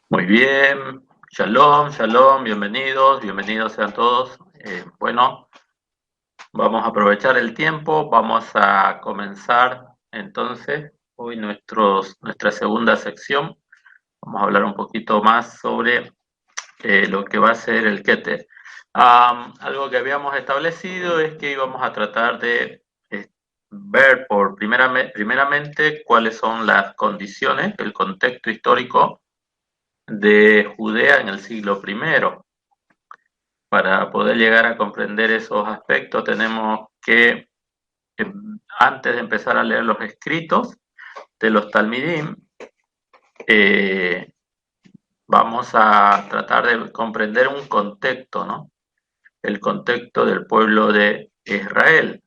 Muy bien, shalom, shalom, bienvenidos sean todos. Bueno, vamos a aprovechar el tiempo, vamos a comenzar entonces hoy nuestra segunda sección. Vamos a hablar un poquito más sobre lo que va a ser el Keter. Algo que habíamos establecido es que íbamos a tratar de ver primeramente cuáles son las condiciones, el contexto histórico de Judea en el siglo primero. Para poder llegar a comprender esos aspectos tenemos que, antes de empezar a leer los escritos de los Talmidim, eh, vamos a tratar de comprender un contexto, ¿no? El contexto del pueblo de Israel.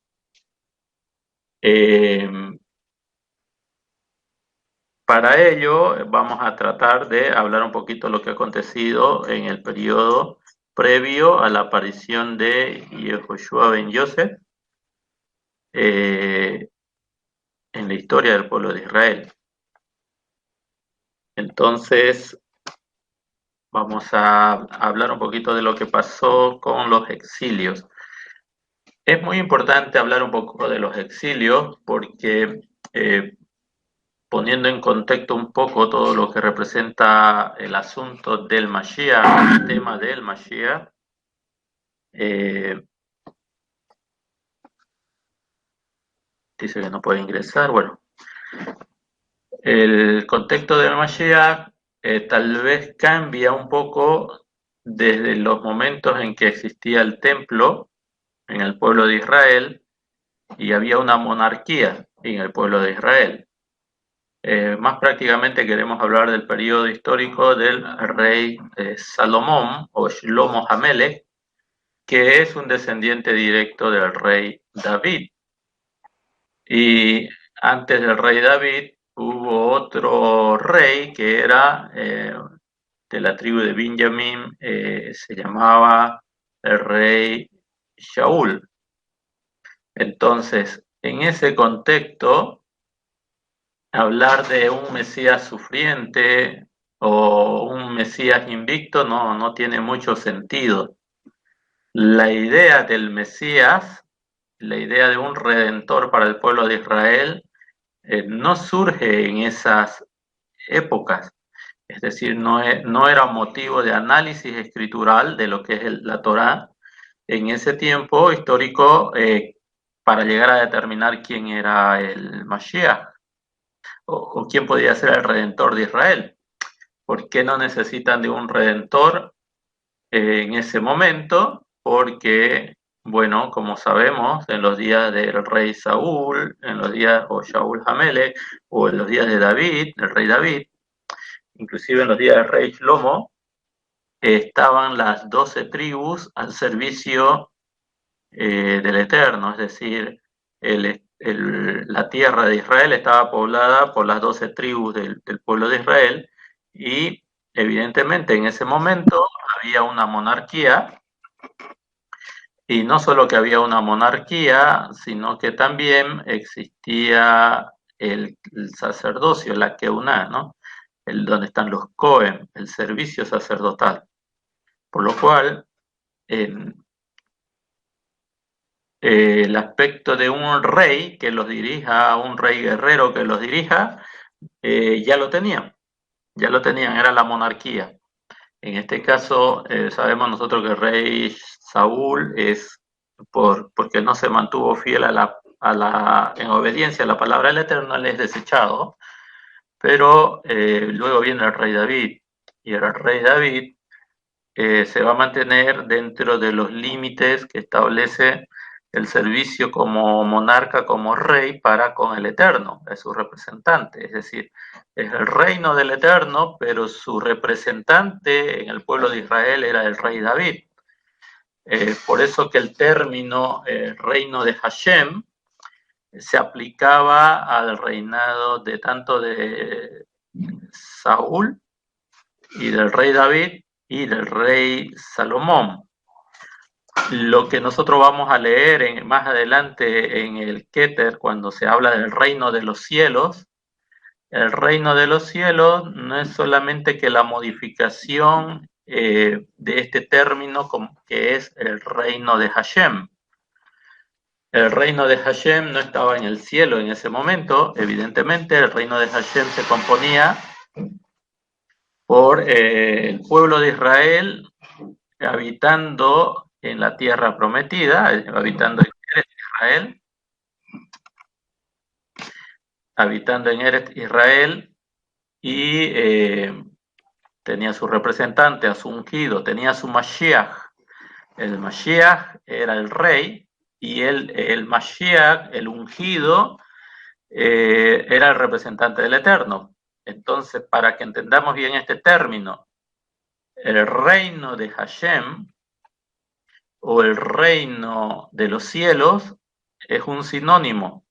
Eh, para ello vamos a tratar de hablar un poquito de lo que ha acontecido en el periodo previo a la aparición de Yehoshua ben Yosef, eh, en la historia del pueblo de Israel. Entonces, vamos a hablar un poquito de lo que pasó con los exilios. Es muy importante hablar un poco de los exilios porque, poniendo en contexto un poco todo lo que representa el asunto del Mashiach, el tema del Mashiach, eh, dice que no puede ingresar. Bueno, el contexto del Mashiach tal vez cambia un poco desde los momentos en que existía el templo en el pueblo de Israel y había una monarquía en el pueblo de Israel. Más prácticamente queremos hablar del periodo histórico del rey Salomón o Shlomo Hamelech, que es un descendiente directo del rey David. Y antes del rey David hubo otro rey que era de la tribu de Benjamín, se llamaba el rey Shaul. Entonces, en ese contexto, hablar de un Mesías sufriente o un Mesías invicto no tiene mucho sentido. La idea del Mesías, la idea de un redentor para el pueblo de Israel, no surge en esas épocas. Es decir, no era motivo de análisis escritural de lo que es la Torá en ese tiempo histórico, para llegar a determinar quién era el Mashiach o quién podía ser el redentor de Israel. ¿Por qué no necesitan de un redentor en ese momento? Porque, bueno, como sabemos, en los días del rey Saúl, en los días, o Shaul Hamelech, o en los días de David, el rey David, inclusive en los días del rey Shlomo, estaban las 12 tribus al servicio del Eterno, es decir, la tierra de Israel estaba poblada por las 12 tribus del pueblo de Israel y evidentemente en ese momento había una monarquía, y no solo que había una monarquía, sino que también existía el sacerdocio, la Keuná, ¿no? Donde están los Cohen, el servicio sacerdotal. Por lo cual, el aspecto de un rey que los dirija, un rey guerrero que los dirija, ya lo tenían, era la monarquía. En este caso, sabemos nosotros que el rey Saúl es porque no se mantuvo fiel en obediencia a la palabra del Eterno, él es desechado, pero luego viene el rey David, y el rey David se va a mantener dentro de los límites que establece el servicio como monarca, como rey para con el Eterno, es su representante, es decir, es el reino del Eterno, pero su representante en el pueblo de Israel era el rey David. Por eso que el término reino de Hashem se aplicaba al reinado de tanto de Saúl y del rey David y del rey Salomón. Lo que nosotros vamos a leer más adelante en el Keter, cuando se habla del reino de los cielos, El reino de los cielos no es solamente que la modificación de este término, como que es el reino de Hashem. El reino de Hashem no estaba en el cielo en ese momento, evidentemente. El reino de Hashem se componía por el pueblo de Israel habitando en la tierra prometida, habitando en Israel, habitando en Eretz Israel, y tenía su representante, a su ungido, tenía su Mashiach. El Mashiach era el rey, y el Mashiach, el ungido, era el representante del Eterno. Entonces, para que entendamos bien este término, el reino de Hashem o el reino de los cielos es un sinónimo.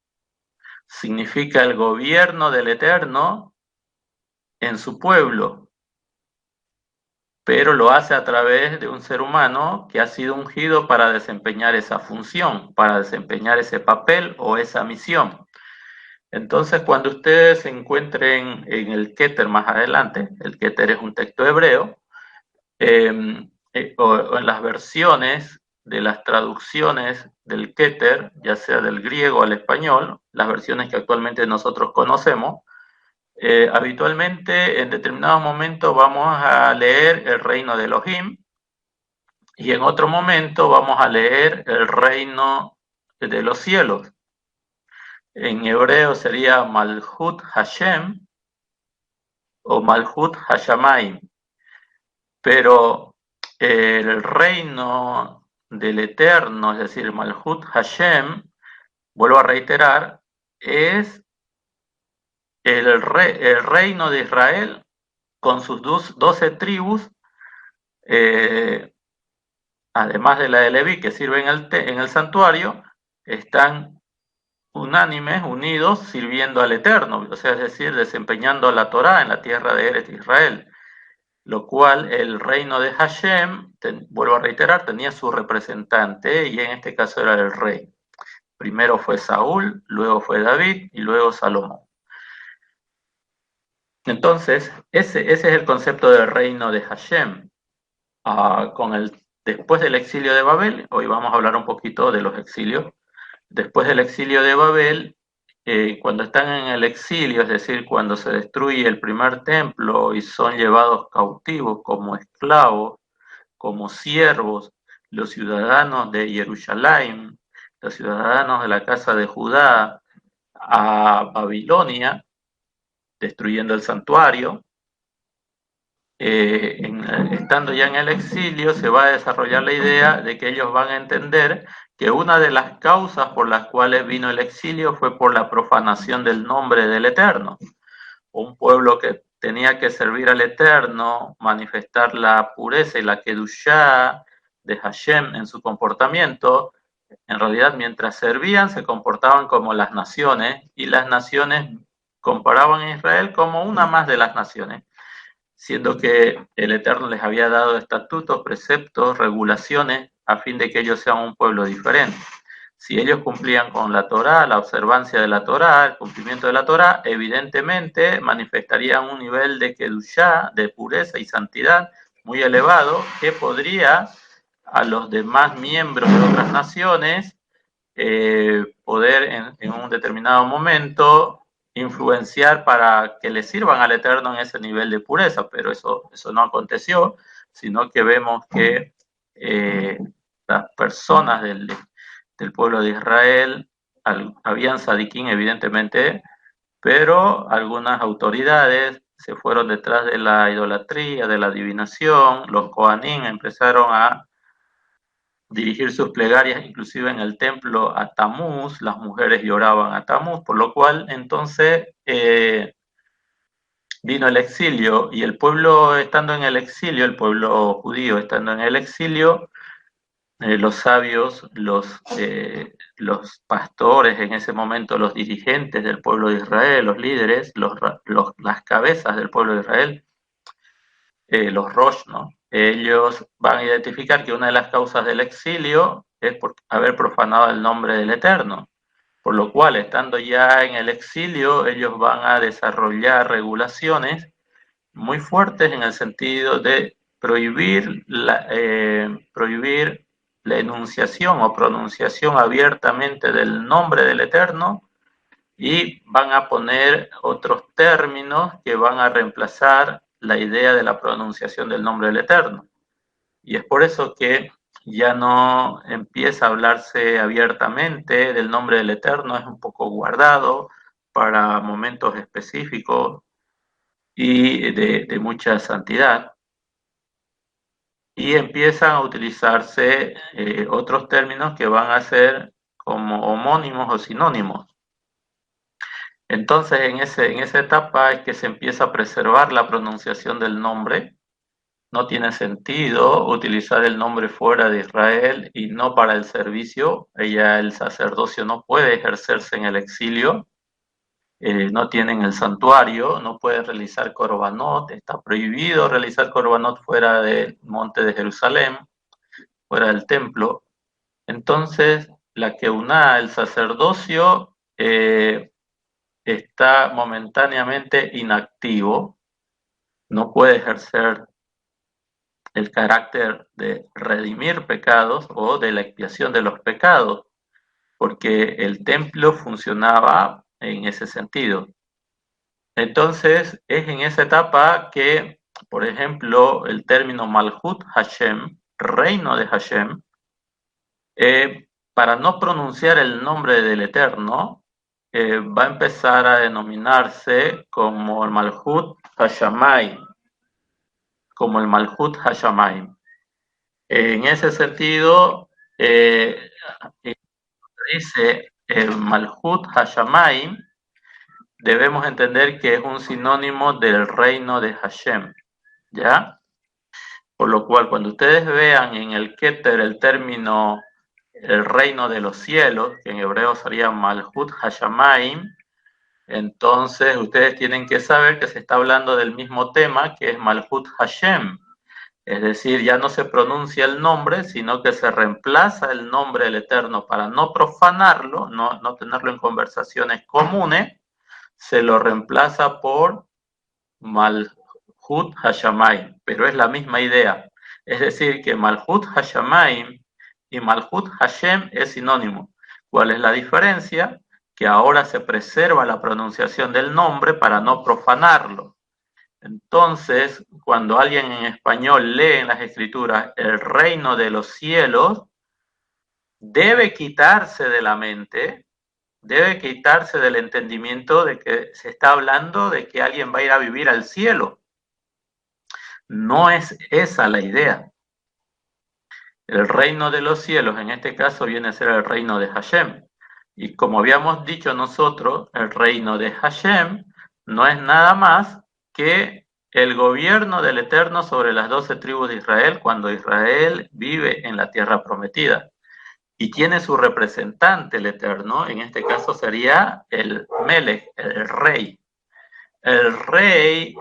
Significa el gobierno del Eterno en su pueblo, pero lo hace a través de un ser humano que ha sido ungido para desempeñar esa función, para desempeñar ese papel o esa misión. Entonces, cuando ustedes se encuentren en el Keter más adelante, el Keter es un texto hebreo, o en las versiones de las traducciones del Keter, ya sea del griego al español, las versiones que actualmente nosotros conocemos, habitualmente en determinados momentos vamos a leer el reino de Elohim y en otro momento vamos a leer el reino de los cielos. En hebreo sería Malhut Hashem o Malhut Hashamayim, pero el reino del Eterno, es decir, Malhut Hashem, vuelvo a reiterar, es el reino de Israel con sus 12 tribus, además de la de Leví que sirve en el santuario, están unánimes, unidos, sirviendo al Eterno, o sea, es decir, desempeñando la Torá en la tierra de Eretz Israel, lo cual el reino de Hashem, vuelvo a reiterar, tenía su representante y en este caso era el rey. Primero fue Saúl, luego fue David y luego Salomón. Entonces, ese es el concepto del reino de Hashem. Después del exilio de Babel, hoy vamos a hablar un poquito de los exilios. Después del exilio de Babel, cuando están en el exilio, es decir, cuando se destruye el primer templo y son llevados cautivos como esclavos, como siervos, los ciudadanos de Jerusalén, los ciudadanos de la casa de Judá, a Babilonia, destruyendo el santuario. Estando ya en el exilio, se va a desarrollar la idea de que ellos van a entender que una de las causas por las cuales vino el exilio fue por la profanación del nombre del Eterno. Un pueblo que tenía que servir al Eterno, manifestar la pureza y la kedushá de Hashem en su comportamiento. En realidad, mientras servían, se comportaban como las naciones, y las naciones comparaban a Israel como una más de las naciones, siendo que el Eterno les había dado estatutos, preceptos, regulaciones, a fin de que ellos sean un pueblo diferente. Si ellos cumplían con la Torá, la observancia de la Torá, el cumplimiento de la Torá, evidentemente manifestarían un nivel de kedushá, de pureza y santidad muy elevado, que podría a los demás miembros de otras naciones poder en un determinado momento influenciar para que le sirvan al Eterno en ese nivel de pureza, pero eso no aconteció, sino que vemos que las personas del pueblo de Israel habían sadiquín, evidentemente, pero algunas autoridades se fueron detrás de la idolatría, de la adivinación. Los Kohanim empezaron a dirigir sus plegarias inclusive en el templo a Tamuz, las mujeres lloraban a Tamuz, por lo cual entonces vino el exilio, y el pueblo estando en el exilio, el pueblo judío estando en el exilio, los sabios, los pastores en ese momento, los dirigentes del pueblo de Israel, los líderes, las cabezas del pueblo de Israel, los Rosh, ¿no? Ellos van a identificar que una de las causas del exilio es por haber profanado el nombre del Eterno. por lo cual, estando ya en el exilio, ellos van a desarrollar regulaciones muy fuertes en el sentido de prohibir la enunciación o pronunciación abiertamente del nombre del Eterno, y van a poner otros términos que van a reemplazar la idea de la pronunciación del nombre del Eterno. Y es por eso que ya no empieza a hablarse abiertamente del nombre del Eterno, es un poco guardado para momentos específicos y de mucha santidad. Y empiezan a utilizarse otros términos que van a ser como homónimos o sinónimos. Entonces, en esa etapa es que se empieza a preservar la pronunciación del nombre. No tiene sentido utilizar el nombre fuera de Israel y no para el servicio. El sacerdocio no puede ejercerse en el exilio. No tienen el santuario, no pueden realizar korbanot, está prohibido realizar korbanot fuera del monte de Jerusalén, fuera del templo. Entonces, la keuná, el sacerdocio, está momentáneamente inactivo, no puede ejercer el carácter de redimir pecados o de la expiación de los pecados, porque el templo funcionaba en ese sentido. Entonces, es en esa etapa que, por ejemplo, el término Malhut Hashem, reino de Hashem, para no pronunciar el nombre del Eterno, va a empezar a denominarse como el Malhut Hashamayim, como el Malhut Hashamayim. En ese sentido, dice Malhut Hashamayim, debemos entender que es un sinónimo del reino de Hashem, ¿ya? Por lo cual, cuando ustedes vean en el Keter el término el reino de los cielos, que en hebreo sería Malhut Hashamayim, entonces ustedes tienen que saber que se está hablando del mismo tema, que es Malhut Hashem. Es decir, ya no se pronuncia el nombre, sino que se reemplaza el nombre del Eterno para no profanarlo, no tenerlo en conversaciones comunes, se lo reemplaza por Malhut Hashamayim, pero es la misma idea. Es decir, que Malhut Hashamayim y Malhut Hashem es sinónimo. ¿Cuál es la diferencia? Que ahora se preserva la pronunciación del nombre para no profanarlo. Entonces, cuando alguien en español lee en las escrituras el reino de los cielos, debe quitarse de la mente, debe quitarse del entendimiento de que se está hablando de que alguien va a ir a vivir al cielo. No es esa la idea. El reino de los cielos, en este caso, viene a ser el reino de Hashem. Y como habíamos dicho nosotros, el reino de Hashem no es nada más que el gobierno del Eterno sobre las 12 tribus de Israel cuando Israel vive en la tierra prometida. Y tiene su representante el Eterno, en este caso sería el Melech, el rey. El rey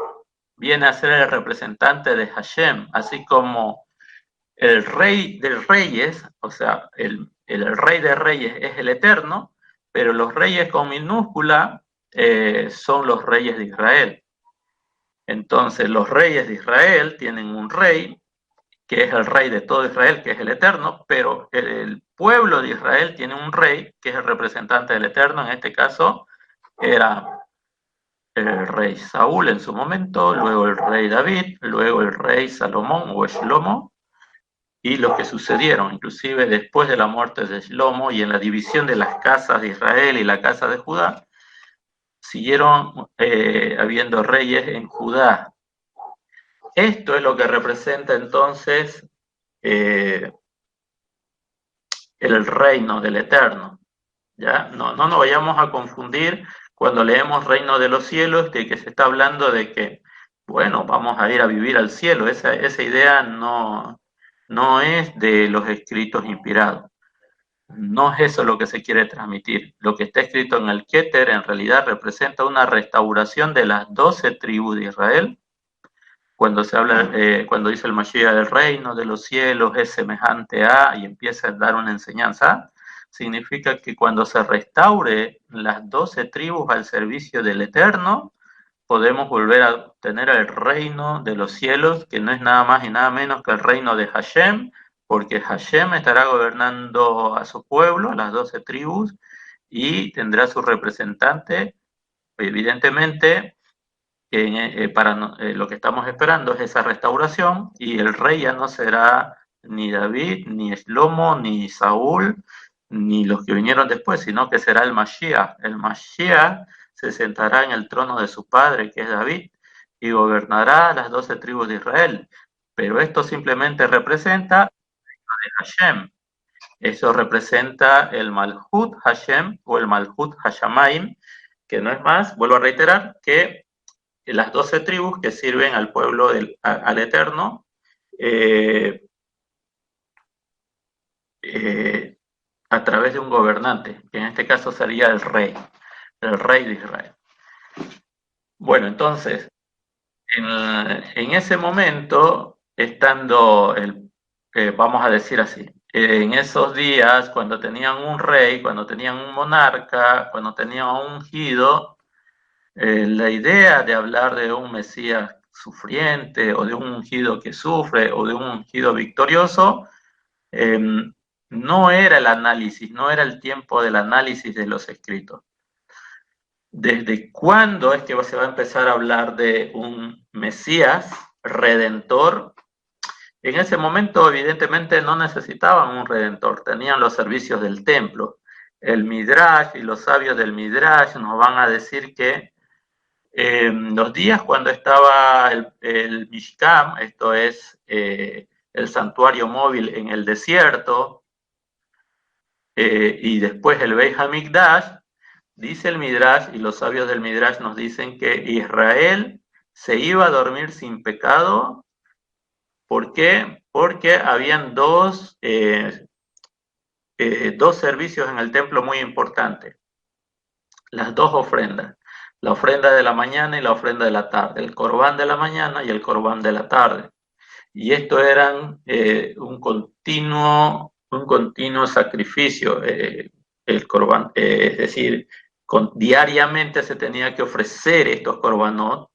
viene a ser el representante de Hashem, así como el rey de reyes, o sea, el rey de reyes es el Eterno, pero los reyes con minúscula son los reyes de Israel. Entonces, los reyes de Israel tienen un rey, que es el rey de todo Israel, que es el Eterno, pero el pueblo de Israel tiene un rey, que es el representante del Eterno, en este caso era el rey Saúl en su momento, luego el rey David, luego el rey Salomón o Shlomo, y los que sucedieron, inclusive después de la muerte de Shlomo y en la división de las casas de Israel y la casa de Judá, siguieron habiendo reyes en Judá. Esto es lo que representa entonces el reino del Eterno. ¿Ya? No nos vayamos a confundir cuando leemos reino de los cielos, de que se está hablando de que, bueno, vamos a ir a vivir al cielo. Esa idea no es de los escritos inspirados. No es eso lo que se quiere transmitir. Lo que está escrito en el Keter en realidad representa una restauración de las 12 tribus de Israel. Cuando se habla, cuando dice el Mashiach del reino de los cielos es semejante a, y empieza a dar una enseñanza, significa que cuando se restaure las 12 tribus al servicio del Eterno, podemos volver a tener el reino de los cielos, que no es nada más y nada menos que el reino de Hashem, porque Hashem estará gobernando a su pueblo, a las 12 tribus, y tendrá su representante, evidentemente, lo que estamos esperando es esa restauración, y el rey ya no será ni David, ni Shlomo, ni Saúl, ni los que vinieron después, sino que será el Mashiach. El Mashiach se sentará en el trono de su padre, que es David, y gobernará las 12 tribus de Israel. Pero esto simplemente representa de Hashem. Eso representa el Malhut Hashem o el Malhut Hashamaim, que no es más, vuelvo a reiterar, que las 12 tribus que sirven al pueblo al Eterno, a través de un gobernante, que en este caso sería el rey de Israel. Bueno, entonces, en ese momento, estando, vamos a decir así, en esos días, cuando tenían un rey, cuando tenían un monarca, cuando tenían un ungido, la idea de hablar de un Mesías sufriente o de un ungido que sufre o de un ungido victorioso, no era el análisis, no era el tiempo del análisis de los escritos. ¿Desde cuándo es que se va a empezar a hablar de un Mesías redentor? En ese momento, evidentemente, no necesitaban un redentor, tenían los servicios del templo. El Midrash y los sabios del Midrash nos van a decir que los días cuando estaba el Mishkan, esto es el santuario móvil en el desierto, y después el Beit HaMikdash, dice el Midrash, y los sabios del Midrash nos dicen que Israel se iba a dormir sin pecado. ¿Por qué? Porque habían dos servicios en el templo muy importantes, las dos ofrendas, la ofrenda de la mañana y la ofrenda de la tarde, el corbán de la mañana y el corbán de la tarde. Y esto eran un continuo sacrificio, el corbán, es decir, diariamente se tenía que ofrecer estos corbanot,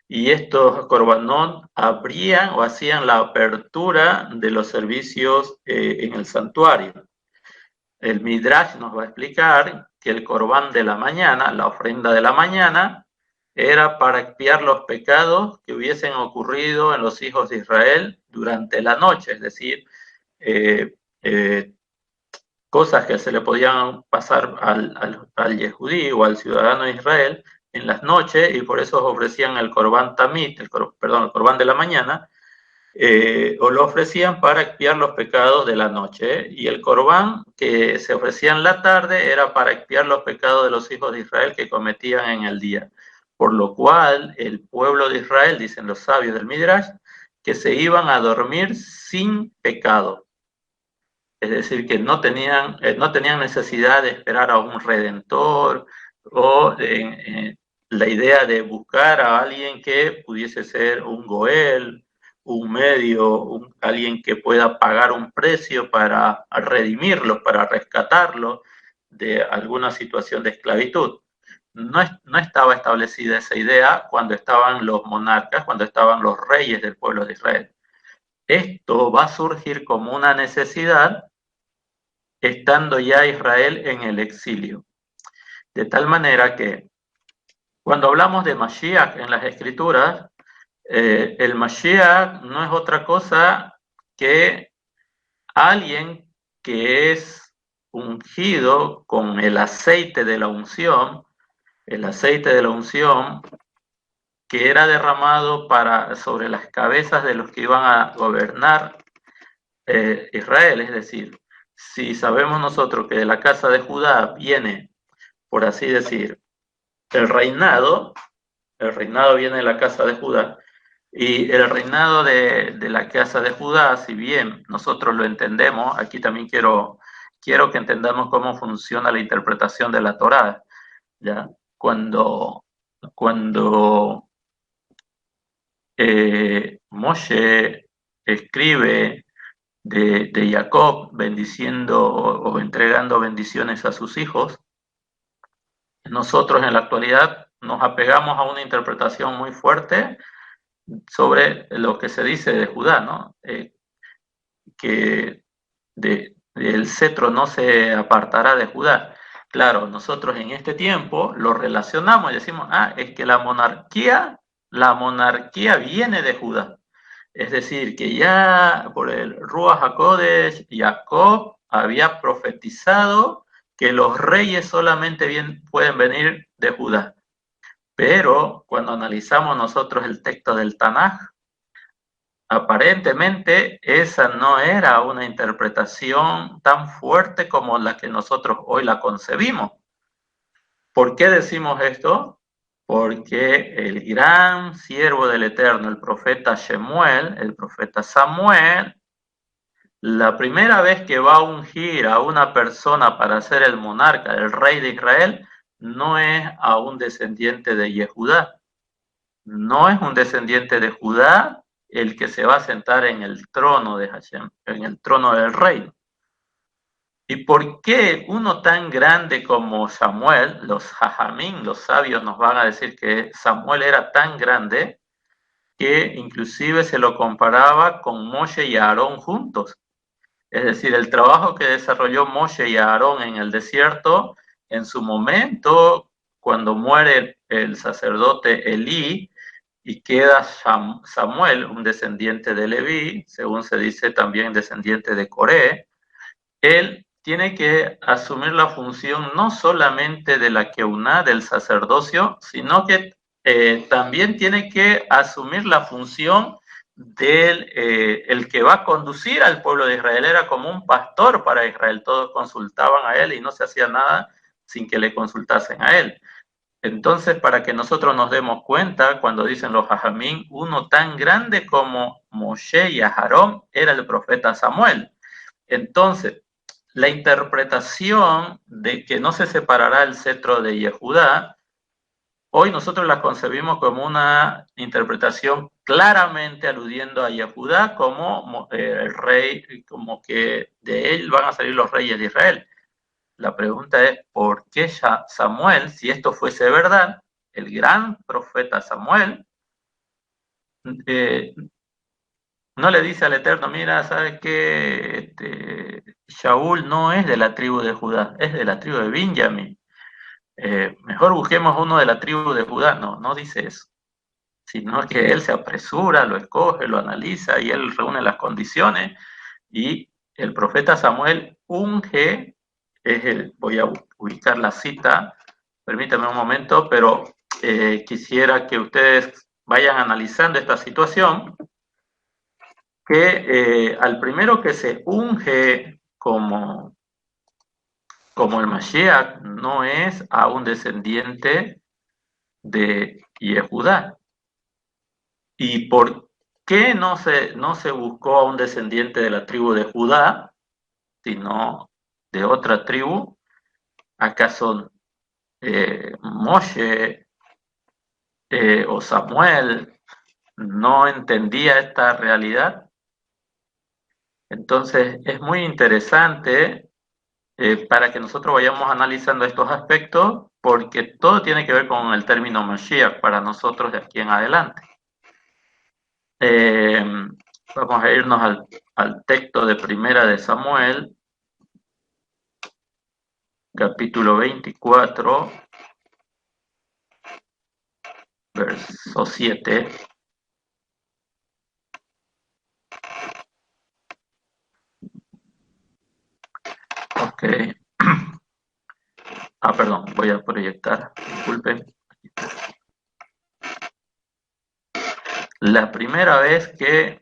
y estos corbanot abrían o hacían la apertura de los servicios en el santuario. El Midrash nos va a explicar que el corbán de la mañana, la ofrenda de la mañana, era para expiar los pecados que hubiesen ocurrido en los hijos de Israel durante la noche, es decir, cosas que se le podían pasar al Yehudí o al ciudadano de Israel en las noches, y por eso ofrecían el corbán tamid, el corbán de la mañana, o lo ofrecían para expiar los pecados de la noche, y el corbán que se ofrecía en la tarde era para expiar los pecados de los hijos de Israel que cometían en el día. Por lo cual el pueblo de Israel, dicen los sabios del Midrash, que se iban a dormir sin pecado. Es decir, que no tenían necesidad de esperar a un redentor o la idea de buscar a alguien que pudiese ser un goel, un medio, alguien que pueda pagar un precio para redimirlos, para rescatarlos de alguna situación de esclavitud. No estaba establecida esa idea cuando estaban los monarcas, cuando estaban los reyes del pueblo de Israel. Esto va a surgir como una necesidad estando ya Israel en el exilio. De tal manera que cuando hablamos de Mashiach en las Escrituras, el Mashiach no es otra cosa que alguien que es ungido con el aceite de la unción, que era derramado sobre las cabezas de los que iban a gobernar Israel. Es decir, si sabemos nosotros que de la casa de Judá viene, por así decir, el reinado viene de la casa de Judá, y el reinado de la casa de Judá, si bien nosotros lo entendemos, aquí también quiero que entendamos cómo funciona la interpretación de la Torá, ¿ya? Cuando Moshe escribe de Jacob bendiciendo o entregando bendiciones a sus hijos. Nosotros en la actualidad nos apegamos a una interpretación muy fuerte sobre lo que se dice de Judá, ¿no? Que el cetro no se apartará de Judá. Claro, nosotros en este tiempo lo relacionamos y decimos, es que la monarquía viene de Judá. Es decir, que ya por el Ruach HaKodesh, Jacob había profetizado que los reyes solamente pueden venir de Judá. Pero cuando analizamos nosotros el texto del Tanaj, aparentemente esa no era una interpretación tan fuerte como la que nosotros hoy la concebimos. ¿Por qué decimos esto? Porque el gran siervo del Eterno, el profeta Shemuel, el profeta Samuel, la primera vez que va a ungir a una persona para ser el monarca, el rey de Israel, no es a un descendiente de Yehudá. No es un descendiente de Judá el que se va a sentar en el trono de Hashem, en el trono del reino. ¿Y por qué uno tan grande como Samuel, los Jajamín, los sabios nos van a decir que Samuel era tan grande que inclusive se lo comparaba con Moshe y Aarón juntos? Es decir, el trabajo que desarrolló Moshe y Aarón en el desierto, en su momento, cuando muere el sacerdote Elí, y queda Samuel, un descendiente de Leví, según se dice también descendiente de Coré, él tiene que asumir la función no solamente de la Keuná, del sacerdocio, sino que también tiene que asumir la función del el que va a conducir al pueblo de Israel. Era como un pastor para Israel, todos consultaban a él y no se hacía nada sin que le consultasen a él. Entonces, para que nosotros nos demos cuenta, cuando dicen los Jajamín, uno tan grande como Moshe y Aarón era el profeta Samuel. Entonces, la interpretación de que no se separará el cetro de Yehudá, hoy nosotros la concebimos como una interpretación claramente aludiendo a Yehudá como el rey, como que de él van a salir los reyes de Israel. La pregunta es, ¿por qué Samuel, si esto fuese verdad, el gran profeta Samuel, no le dice al Eterno, mira, ¿sabes qué? Shaul no es de la tribu de Judá, es de la tribu de Benjamín. Mejor busquemos uno de la tribu de Judá. No, no dice eso, sino que él se apresura, lo escoge, lo analiza y él reúne las condiciones y el profeta Samuel unge, voy a ubicar la cita, permítame un momento, pero quisiera que ustedes vayan analizando esta situación, que al primero que se unge como el Mashiach no es a un descendiente de Yehudá. ¿Y por qué no se buscó a un descendiente de la tribu de Judá, sino de otra tribu? ¿Acaso Moshe o Samuel no entendía esta realidad? Entonces es muy interesante para que nosotros vayamos analizando estos aspectos, porque todo tiene que ver con el término Mashiach para nosotros de aquí en adelante. Vamos a irnos al texto de Primera de Samuel, capítulo 24, verso 7. Ok. Perdón, voy a proyectar, disculpen. La primera vez que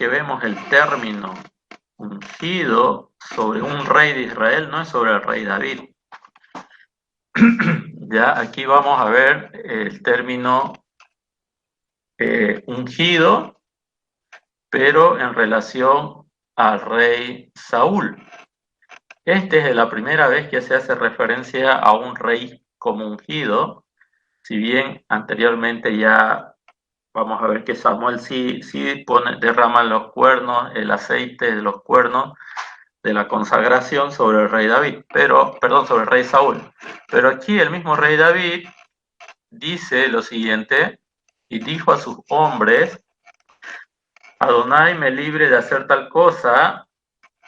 vemos el término ungido sobre un rey de Israel no es sobre el rey David. Ya aquí vamos a ver el término ungido, pero en relación al rey Saúl. Esta es la primera vez que se hace referencia a un rey como ungido, si bien anteriormente ya vamos a ver que Samuel sí derrama los cuernos, el aceite de los cuernos de la consagración sobre el rey David, perdón, sobre el rey Saúl. Pero aquí el mismo rey David dice lo siguiente: y dijo a sus hombres, Adonai me libre de hacer tal cosa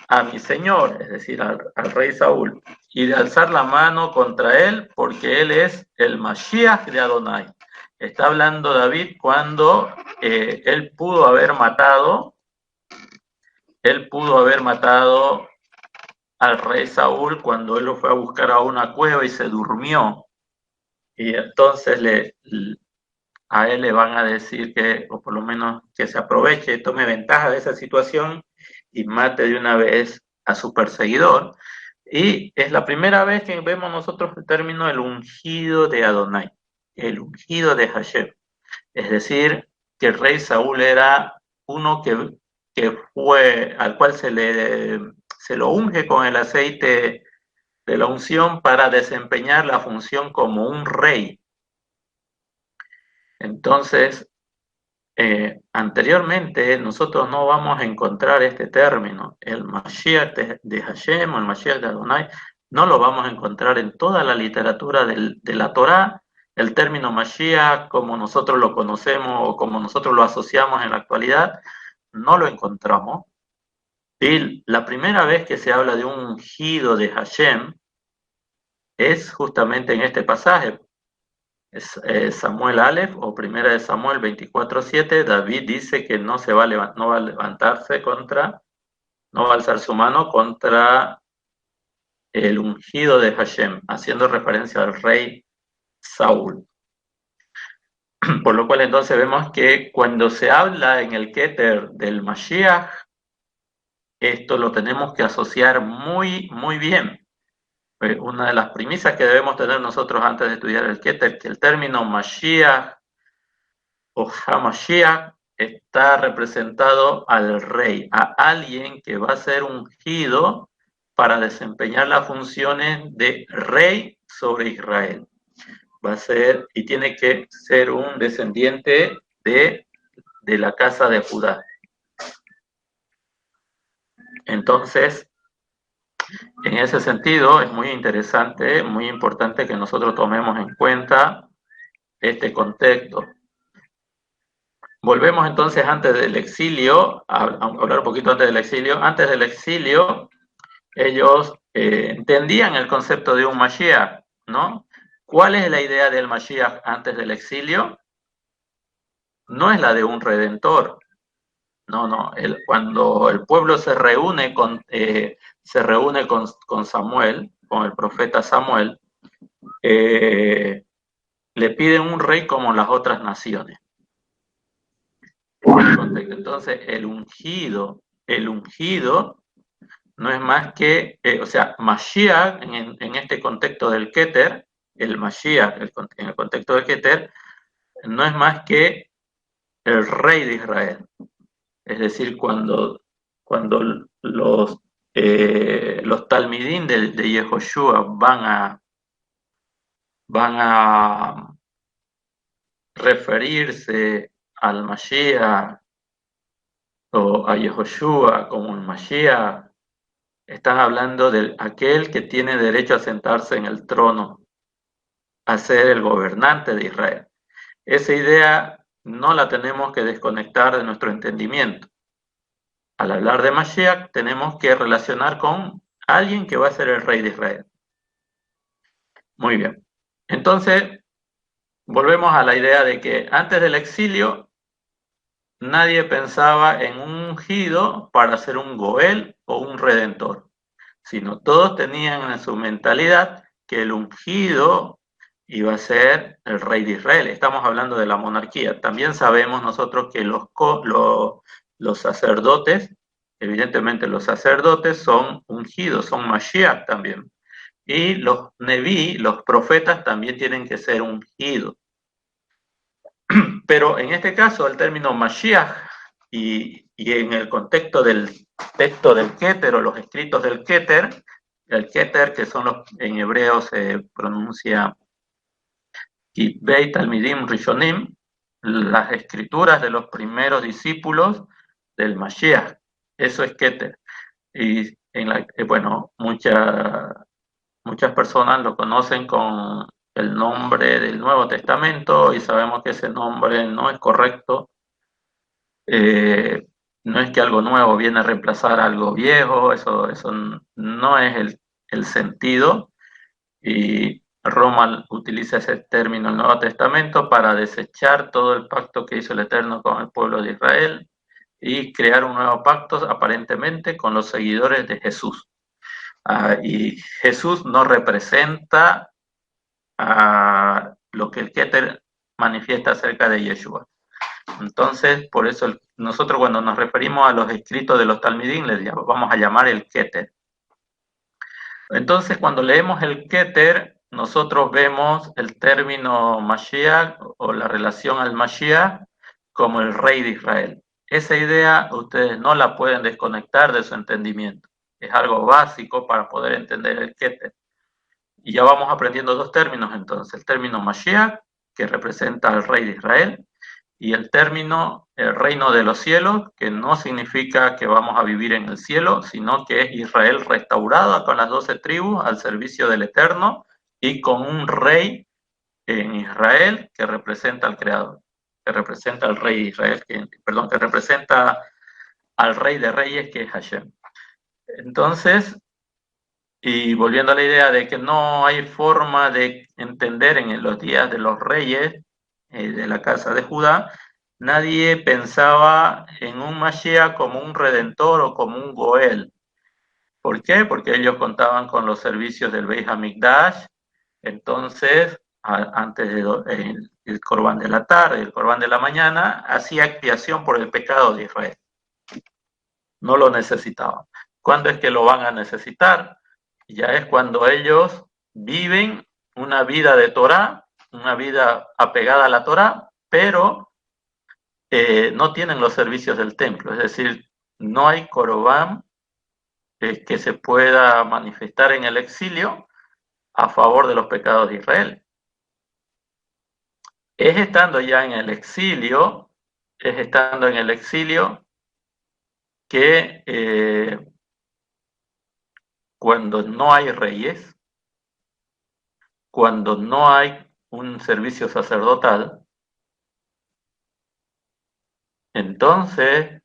a mi señor, es decir, al rey Saúl, y de alzar la mano contra él, porque él es el Mashiach de Adonai. Está hablando David cuando él pudo haber matado al rey Saúl cuando él lo fue a buscar a una cueva y se durmió. Y entonces a él le van a decir que, o por lo menos que se aproveche, tome ventaja de esa situación y mate de una vez a su perseguidor. Y es la primera vez que vemos nosotros el término el ungido de Adonai, el ungido de Hashem. Es decir, que el rey Saúl era uno que fue, al cual se lo unge con el aceite de la unción para desempeñar la función como un rey. Entonces, anteriormente nosotros no vamos a encontrar este término, el Mashiach de Hashem o el Mashiach de Adonai, no lo vamos a encontrar en toda la literatura de la Torá. El término Mashiach, como nosotros lo conocemos o como nosotros lo asociamos en la actualidad, no lo encontramos. Y la primera vez que se habla de un ungido de Hashem es justamente en este pasaje. Samuel Aleph o primera de Samuel 24:7. David dice que no va a levantarse no va a alzar su mano contra el ungido de Hashem, haciendo referencia al rey Saúl. Por lo cual entonces vemos que cuando se habla en el Keter del Mashiach, esto lo tenemos que asociar muy, muy bien. Una de las premisas que debemos tener nosotros antes de estudiar el Keter, que el término Mashiach o Hamashiach está representado al rey, a alguien que va a ser ungido para desempeñar las funciones de rey sobre Israel. Va a ser, y tiene que ser un descendiente de la casa de Judá. Entonces, en ese sentido, es muy interesante, muy importante que nosotros tomemos en cuenta este contexto. Volvemos entonces antes del exilio, a hablar un poquito antes del exilio. Antes del exilio, ellos entendían el concepto de un Mashiach, ¿no? ¿Cuál es la idea del Mashiach antes del exilio? No es la de un redentor. No. Cuando el pueblo se reúne con Samuel, con el profeta Samuel, le piden un rey como las otras naciones. Entonces, el ungido no es más que, Mashiach, en este contexto del Keter, el Mashiach, en el contexto del Keter, no es más que el rey de Israel. Es decir, cuando los talmidín de Yehoshua van a referirse al Mashiach o a Yehoshua como el Mashiach, están hablando de aquel que tiene derecho a sentarse en el trono, a ser el gobernante de Israel. Esa idea no la tenemos que desconectar de nuestro entendimiento. Al hablar de Mashiach tenemos que relacionar con alguien que va a ser el rey de Israel. Muy bien. Entonces, volvemos a la idea de que antes del exilio nadie pensaba en un ungido para ser un Goel o un redentor, sino todos tenían en su mentalidad que el ungido iba a ser el rey de Israel. Estamos hablando de la monarquía. También sabemos nosotros que los sacerdotes, evidentemente los sacerdotes son ungidos, son Mashiach también. Y los Neví, los profetas, también tienen que ser ungidos. Pero en este caso, el término Mashiach y en el contexto del texto del Keter o los escritos del Keter, el Keter, que son en hebreo se pronuncia Kitvei Talmidim Rishonim, las escrituras de los primeros discípulos del Mashiach. Eso es Keter. Y bueno, muchas personas lo conocen con el nombre del Nuevo Testamento y sabemos que ese nombre no es correcto. No es que algo nuevo viene a reemplazar algo viejo, eso no es el sentido. Y Roma utiliza ese término en el Nuevo Testamento para desechar todo el pacto que hizo el Eterno con el pueblo de Israel y crear un nuevo pacto aparentemente con los seguidores de Jesús. Y Jesús no representa lo que el Keter manifiesta acerca de Yeshua. Entonces, por eso nosotros cuando nos referimos a los escritos de los Talmidim les vamos a llamar el Keter. Entonces, cuando leemos el Keter, nosotros vemos el término Mashiach o la relación al Mashiach como el rey de Israel. Esa idea ustedes no la pueden desconectar de su entendimiento. Es algo básico para poder entender el Keter. Y ya vamos aprendiendo dos términos entonces. El término Mashiach, que representa al rey de Israel, y el término el reino de los cielos, que no significa que vamos a vivir en el cielo, sino que es Israel restaurada con las 12 tribus al servicio del Eterno y con un rey en Israel que representa al Creador, que representa al rey de Israel, que representa al rey de reyes, que es Hashem. Entonces, y volviendo a la idea de que no hay forma de entender en los días de los reyes de la casa de Judá, nadie pensaba en un Mashiach como un redentor o como un Goel. ¿Por qué? Porque ellos contaban con los servicios del Beis Hamikdash, entonces antes del Corbán de la tarde y el Corbán de la mañana, hacía expiación por el pecado de Israel. No lo necesitaban. ¿Cuándo es que lo van a necesitar? Ya es cuando ellos viven una vida de Torah, una vida apegada a la Torah, pero no tienen los servicios del templo, es decir, no hay Corban que se pueda manifestar en el exilio a favor de los pecados de Israel. Es estando ya en el exilio, que cuando no hay reyes, cuando no hay un servicio sacerdotal, entonces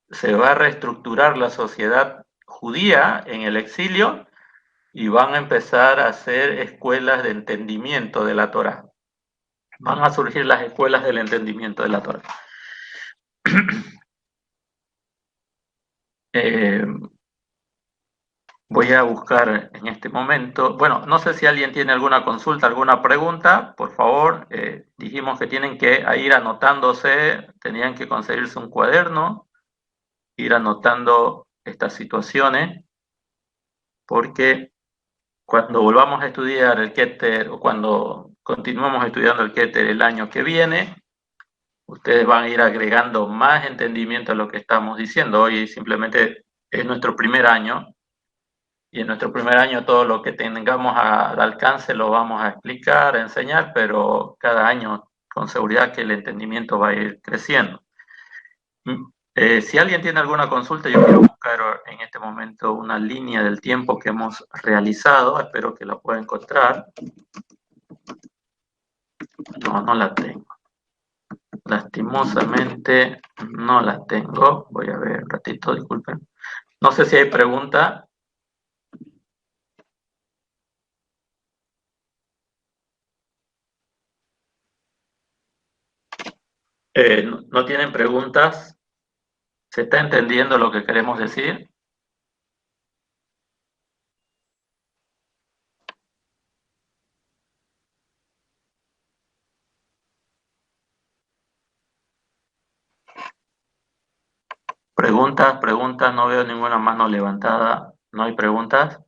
se va a reestructurar la sociedad judía en el exilio y van a empezar a hacer escuelas de entendimiento de la Torá. Van a surgir las escuelas del entendimiento de la Torá. Voy a buscar en este momento, bueno, no sé si alguien tiene alguna consulta, alguna pregunta, por favor, dijimos que tienen que ir anotándose, tenían que conseguirse un cuaderno, ir anotando estas situaciones, porque cuando volvamos a estudiar el Keter o cuando continuemos estudiando el Keter el año que viene, ustedes van a ir agregando más entendimiento a lo que estamos diciendo. Hoy simplemente es nuestro primer año y en nuestro primer año todo lo que tengamos al alcance lo vamos a explicar, a enseñar, pero cada año con seguridad que el entendimiento va a ir creciendo. Si alguien tiene alguna consulta, yo quiero buscar en este momento una línea del tiempo que hemos realizado, espero que la pueda encontrar. No la tengo. Lastimosamente no la tengo. Voy a ver un ratito, disculpen. No sé si hay pregunta. ¿No tienen preguntas? ¿Se está entendiendo lo que queremos decir? Preguntas, no veo ninguna mano levantada. ¿No hay preguntas?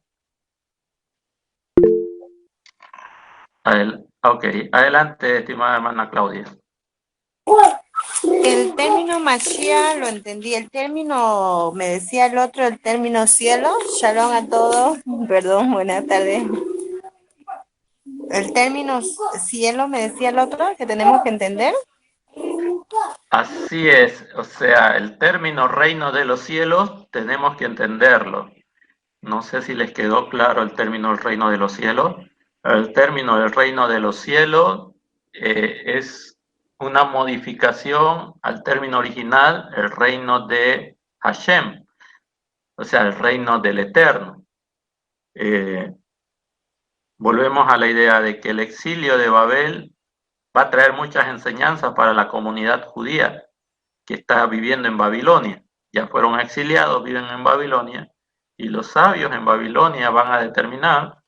Ok, adelante, estimada hermana Claudia. El término Mashiach lo entendí, el término, me decía el otro, el término cielo, shalom a todos, perdón, buenas tardes. El término cielo, me decía el otro, que tenemos que entender. Así es, o sea, el término reino de los cielos tenemos que entenderlo. No sé si les quedó claro el término del reino de los cielos. El término del reino de los cielos es una modificación al término original, el reino de Hashem, o sea, el reino del Eterno. Eh, Volvemos a la idea de que el exilio de Babel va a traer muchas enseñanzas para la comunidad judía que está viviendo en Babilonia. Ya fueron exiliados, viven en Babilonia, y los sabios en Babilonia van a determinar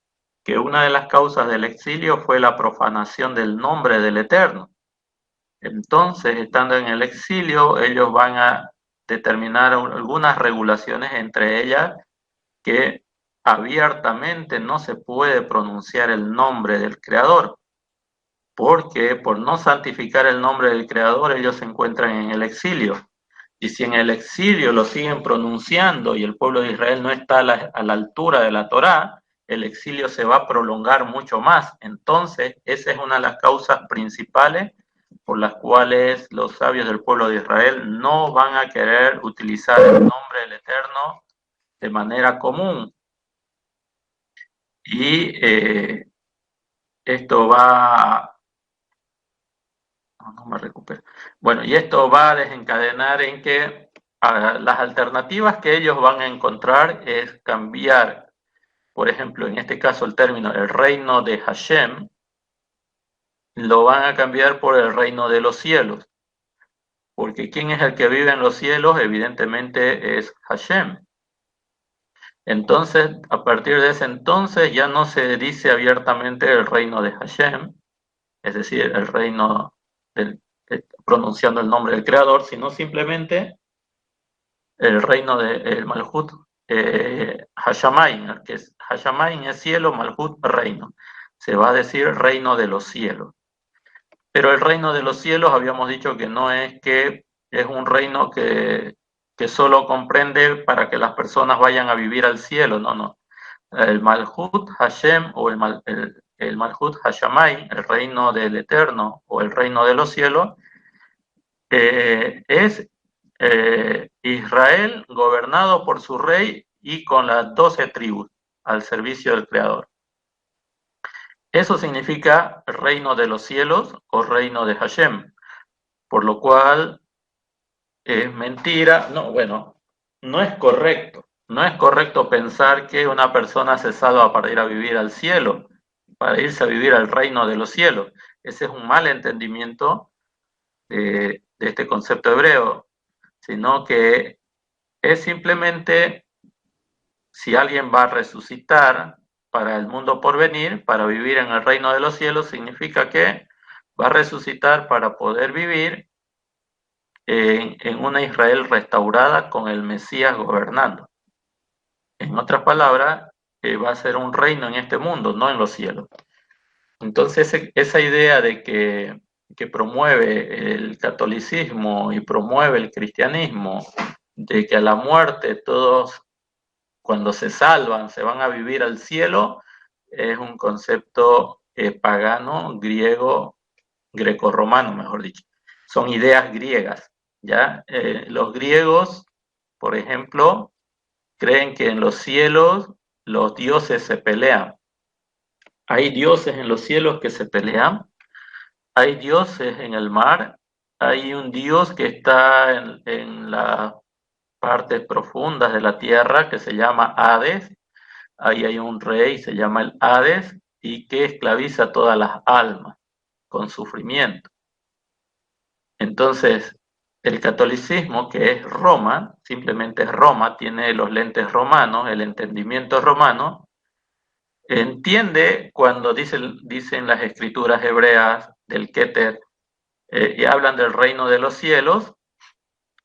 que una de las causas del exilio fue la profanación del nombre del Eterno. Entonces, estando en el exilio, ellos van a determinar algunas regulaciones, entre ellas que abiertamente no se puede pronunciar el nombre del Creador, porque por no santificar el nombre del Creador ellos se encuentran en el exilio. Y si en el exilio lo siguen pronunciando y el pueblo de Israel no está a la altura de la Torá, el exilio se va a prolongar mucho más. Entonces, esa es una de las causas principales por las cuales los sabios del pueblo de Israel no van a querer utilizar el nombre del Eterno de manera común. Y esto va... No me recupero. Bueno, y esto va a desencadenar en que las alternativas que ellos van a encontrar es cambiar, por ejemplo, en este caso el término el reino de Hashem, lo van a cambiar por el reino de los cielos, porque ¿quién es el que vive en los cielos? Evidentemente es Hashem. Entonces, a partir de ese entonces ya no se dice abiertamente el reino de Hashem, es decir, el reino pronunciando el nombre del Creador, sino simplemente el reino del Malhut Hashamain, que es Hashamain es cielo, Malhut reino. Se va a decir reino de los cielos. Pero el reino de los cielos habíamos dicho que no es que es un reino que solo comprende para que las personas vayan a vivir al cielo, no. El Malhut Hashem o el Malhut Hashamain, el reino del Eterno o el reino de los cielos, es Israel gobernado por su rey y con las 12 tribus al servicio del Creador. Eso significa reino de los cielos o reino de Hashem, por lo cual es mentira, no es correcto. No es correcto pensar que una persona se salva para ir a vivir al cielo, para irse a vivir al reino de los cielos. Ese es un mal entendimiento de este concepto hebreo, sino que es simplemente si alguien va a resucitar para el mundo por venir, para vivir en el reino de los cielos, significa que va a resucitar para poder vivir en una Israel restaurada con el Mesías gobernando. En otras palabras, va a ser un reino en este mundo, no en los cielos. Entonces, esa idea de que promueve el catolicismo y promueve el cristianismo, de que a la muerte todos, cuando se salvan, se van a vivir al cielo, es un concepto pagano, griego, grecorromano, mejor dicho. Son ideas griegas, ¿ya? Los griegos, por ejemplo, creen que en los cielos los dioses se pelean. Hay dioses en los cielos que se pelean, hay dioses en el mar, hay un dios que está en las partes profundas de la tierra que se llama Hades, ahí hay un rey, se llama el Hades, y que esclaviza todas las almas con sufrimiento. Entonces, el catolicismo, que es Roma, simplemente es Roma, tiene los lentes romanos, el entendimiento romano, entiende cuando dicen las escrituras hebreas del Keter y hablan del reino de los cielos,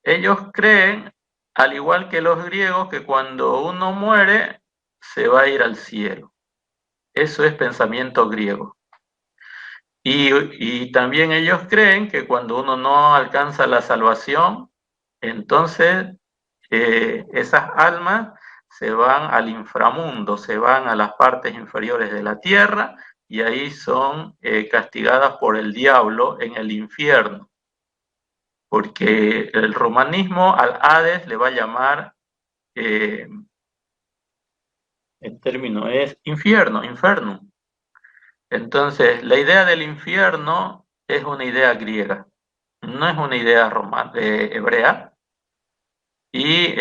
ellos creen, al igual que los griegos, que cuando uno muere se va a ir al cielo. Eso es pensamiento griego. Y también ellos creen que cuando uno no alcanza la salvación, entonces esas almas se van al inframundo, se van a las partes inferiores de la tierra y ahí son castigadas por el diablo en el infierno. porque el romanismo al Hades le va a llamar, el término es infierno, infernum. Entonces, la idea del infierno es una idea griega, no es una idea hebrea, y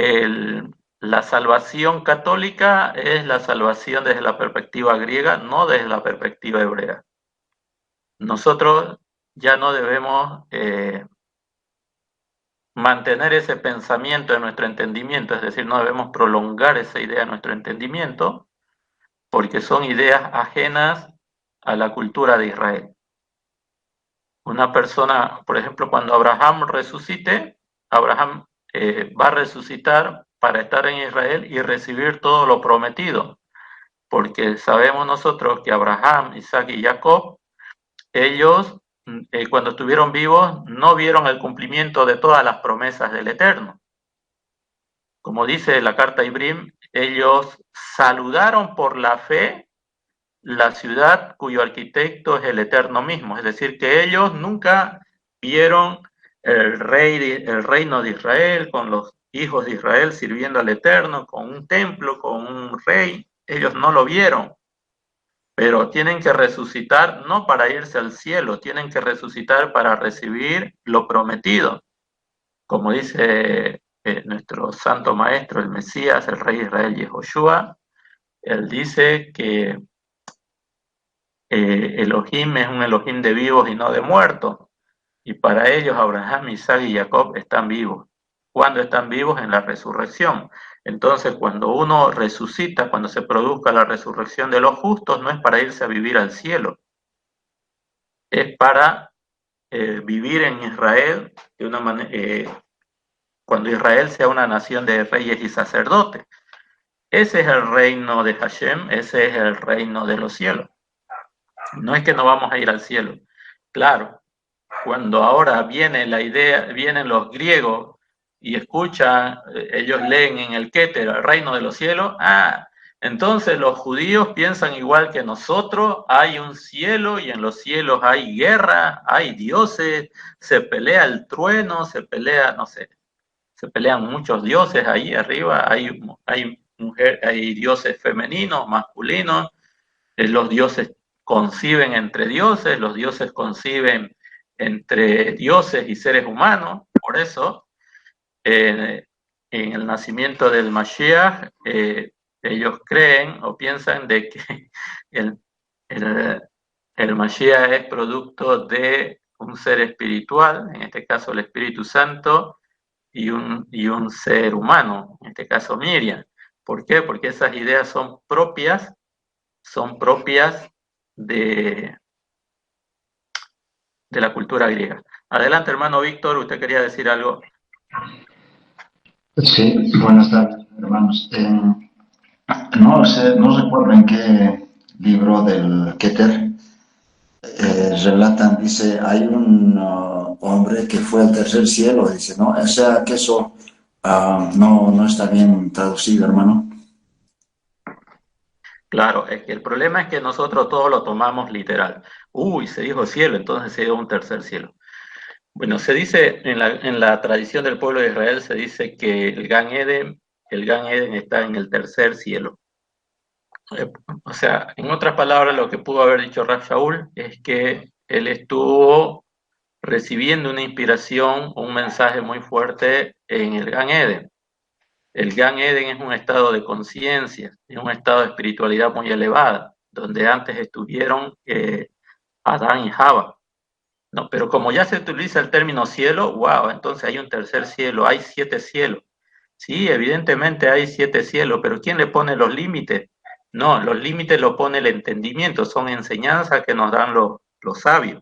la salvación católica es la salvación desde la perspectiva griega, no desde la perspectiva hebrea. Nosotros ya no debemos mantener ese pensamiento en nuestro entendimiento, es decir, no debemos prolongar esa idea en nuestro entendimiento, porque son ideas ajenas a la cultura de Israel. Una persona, por ejemplo, cuando Abraham resucite, Abraham va a resucitar para estar en Israel y recibir todo lo prometido, porque sabemos nosotros que Abraham, Isaac y Jacob, ellos cuando estuvieron vivos no vieron el cumplimiento de todas las promesas del Eterno. Como dice la carta Ibrim, ellos saludaron por la fe la ciudad cuyo arquitecto es el Eterno mismo, es decir, que ellos nunca vieron el reino de Israel con los hijos de Israel sirviendo al Eterno, con un templo, con un rey, ellos no lo vieron, pero tienen que resucitar no para irse al cielo, tienen que resucitar para recibir lo prometido, como dice nuestro santo maestro, el Mesías, el rey de Israel, Yehoshua. Él dice que Elohim es un Elohim de vivos y no de muertos. Y para ellos Abraham, Isaac y Jacob están vivos. ¿Cuándo están vivos? En la resurrección. Entonces, cuando uno resucita, cuando se produzca la resurrección de los justos, no es para irse a vivir al cielo, es para vivir en Israel de una manera, cuando Israel sea una nación de reyes y sacerdotes. Ese es el reino de Hashem, ese es el reino de los cielos. No es que no vamos a ir al cielo. Claro, cuando ahora viene la idea, vienen los griegos y escuchan, ellos leen en el Keter, el reino de los cielos, entonces los judíos piensan igual que nosotros, hay un cielo y en los cielos hay guerra, hay dioses, se pelea el trueno, se pelea, no sé, se pelean muchos dioses ahí arriba, hay dioses femeninos, masculinos, los dioses conciben entre dioses, los dioses conciben entre dioses y seres humanos, por eso en el nacimiento del Mashiach ellos creen o piensan de que el, el, el Mashiach es producto de un ser espiritual, en este caso el Espíritu Santo, y un ser humano, en este caso Miriam. ¿Por qué? Porque esas ideas son propias de la cultura griega. Adelante, hermano Víctor, usted quería decir algo. Sí, buenas tardes, hermanos. No sé, no recuerdo en qué libro del Keter relatan, dice, hay un hombre que fue al tercer cielo, dice, ¿no? O sea, que eso no está bien traducido, hermano. Claro, es que el problema es que nosotros todo lo tomamos literal. Uy, se dijo cielo, entonces se dio un tercer cielo. Bueno, se dice en la tradición del pueblo de Israel, se dice que el Gan Eden está en el tercer cielo. O sea, en otras palabras, lo que pudo haber dicho Rab Shaul es que él estuvo recibiendo una inspiración, un mensaje muy fuerte en el Gan Eden. El Gan Eden es un estado de conciencia, es un estado de espiritualidad muy elevada, donde antes estuvieron Adán y Java. No, pero como ya se utiliza el término cielo, wow, entonces hay un tercer cielo, hay 7 cielos. Sí, evidentemente hay 7 cielos, pero ¿quién le pone los límites? No, los límites lo pone el entendimiento, son enseñanzas que nos dan los sabios.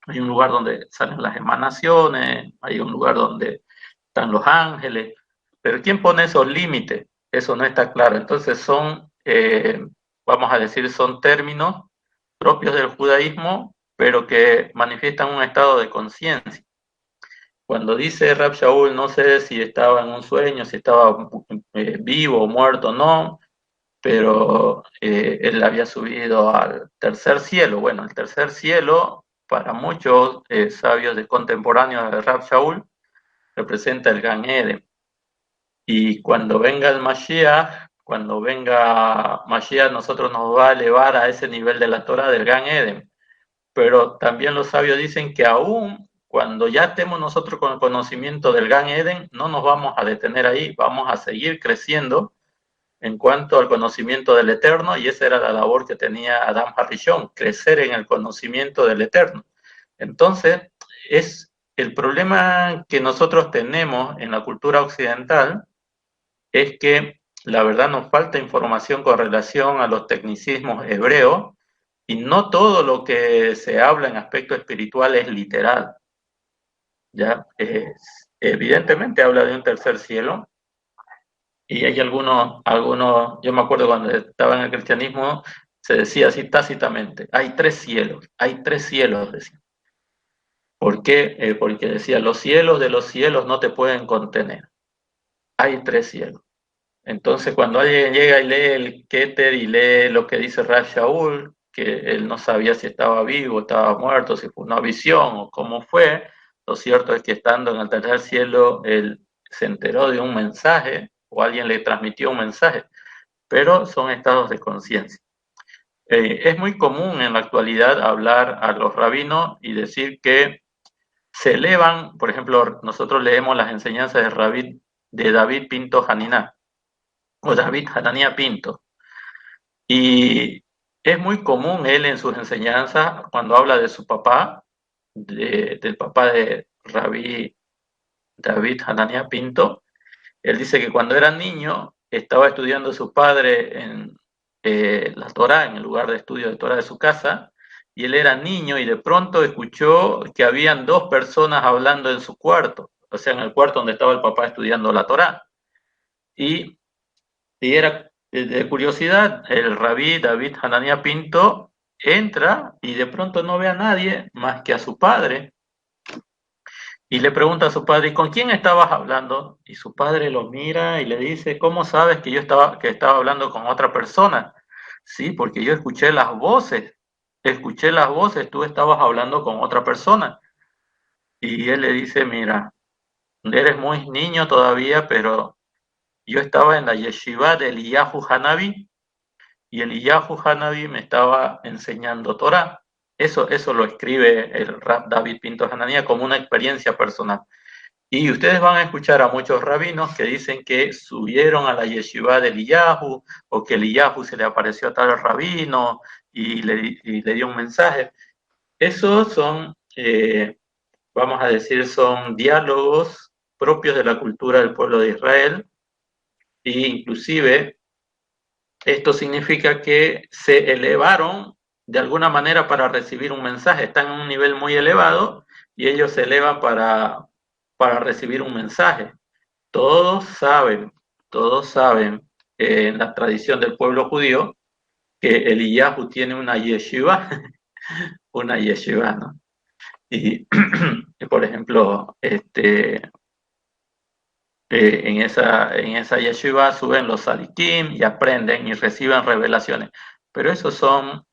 Hay un lugar donde salen las emanaciones, hay un lugar donde están los ángeles, pero ¿quién pone esos límites? Eso no está claro. Entonces vamos a decir, son términos propios del judaísmo, pero que manifiestan un estado de conciencia. Cuando dice Rab Shaul, no sé si estaba en un sueño, si estaba vivo o muerto, no, pero él había subido al tercer cielo. Bueno, el tercer cielo, para muchos sabios de contemporáneos de Rab Shaul, representa el Gan Eden. Y cuando venga el Mashiach, nosotros nos va a elevar a ese nivel de la Torah del Gan Eden. Pero también los sabios dicen que aún cuando ya estemos nosotros con el conocimiento del Gan Eden, no nos vamos a detener ahí, vamos a seguir creciendo en cuanto al conocimiento del Eterno, y esa era la labor que tenía Adam Harishon, crecer en el conocimiento del Eterno. Entonces, es el problema que nosotros tenemos en la cultura occidental, es que la verdad nos falta información con relación a los tecnicismos hebreos, y no todo lo que se habla en aspecto espiritual es literal. ¿Ya? Evidentemente habla de un tercer cielo, y hay algunos, yo me acuerdo cuando estaba en el cristianismo, se decía así tácitamente, hay tres cielos, decía. ¿Por qué? Porque decía, los cielos de los cielos no te pueden contener, hay tres cielos. Entonces cuando alguien llega y lee el Keter y lee lo que dice Rab Shaul, que él no sabía si estaba vivo, estaba muerto, si fue una visión o cómo fue, lo cierto es que estando en el tercer cielo, él se enteró de un mensaje, o alguien le transmitió un mensaje, pero son estados de conciencia. Es muy común en la actualidad hablar a los rabinos y decir que se elevan, por ejemplo, nosotros leemos las enseñanzas de David Pinto Haniná, o David Hananía Pinto, y es muy común él en sus enseñanzas, cuando habla de su papá, del papá de Rabí David Hananía Pinto, él dice que cuando era niño estaba estudiando su padre en la Torá, en el lugar de estudio de Torá de su casa, y él era niño y de pronto escuchó que habían dos personas hablando en su cuarto, o sea, en el cuarto donde estaba el papá estudiando la Torá. Y era de curiosidad, el rabí David Hananía Pinto entra y de pronto no ve a nadie más que a su padre. Y le pregunta a su padre, ¿y con quién estabas hablando? Y su padre lo mira y le dice, ¿cómo sabes que estaba hablando con otra persona? Sí, porque yo escuché las voces, tú estabas hablando con otra persona. Y él le dice, mira, eres muy niño todavía, pero yo estaba en la yeshiva de Eliyahu Hanavi, y Eliyahu Hanavi me estaba enseñando Torah. Eso lo escribe el Rab David Pinto Hananía como una experiencia personal. Y ustedes van a escuchar a muchos rabinos que dicen que subieron a la yeshiva de Eliyahu, o que Eliyahu se le apareció a tal rabino y le dio un mensaje. Esos son, vamos a decir, son diálogos propios de la cultura del pueblo de Israel, e inclusive esto significa que se elevaron de alguna manera para recibir un mensaje. Están en un nivel muy elevado y ellos se elevan para recibir un mensaje. Todos saben en la tradición del pueblo judío que Eliyahu tiene una yeshiva, ¿no? Y, por ejemplo, en esa yeshiva suben los sadikim y aprenden y reciben revelaciones. Pero esos son,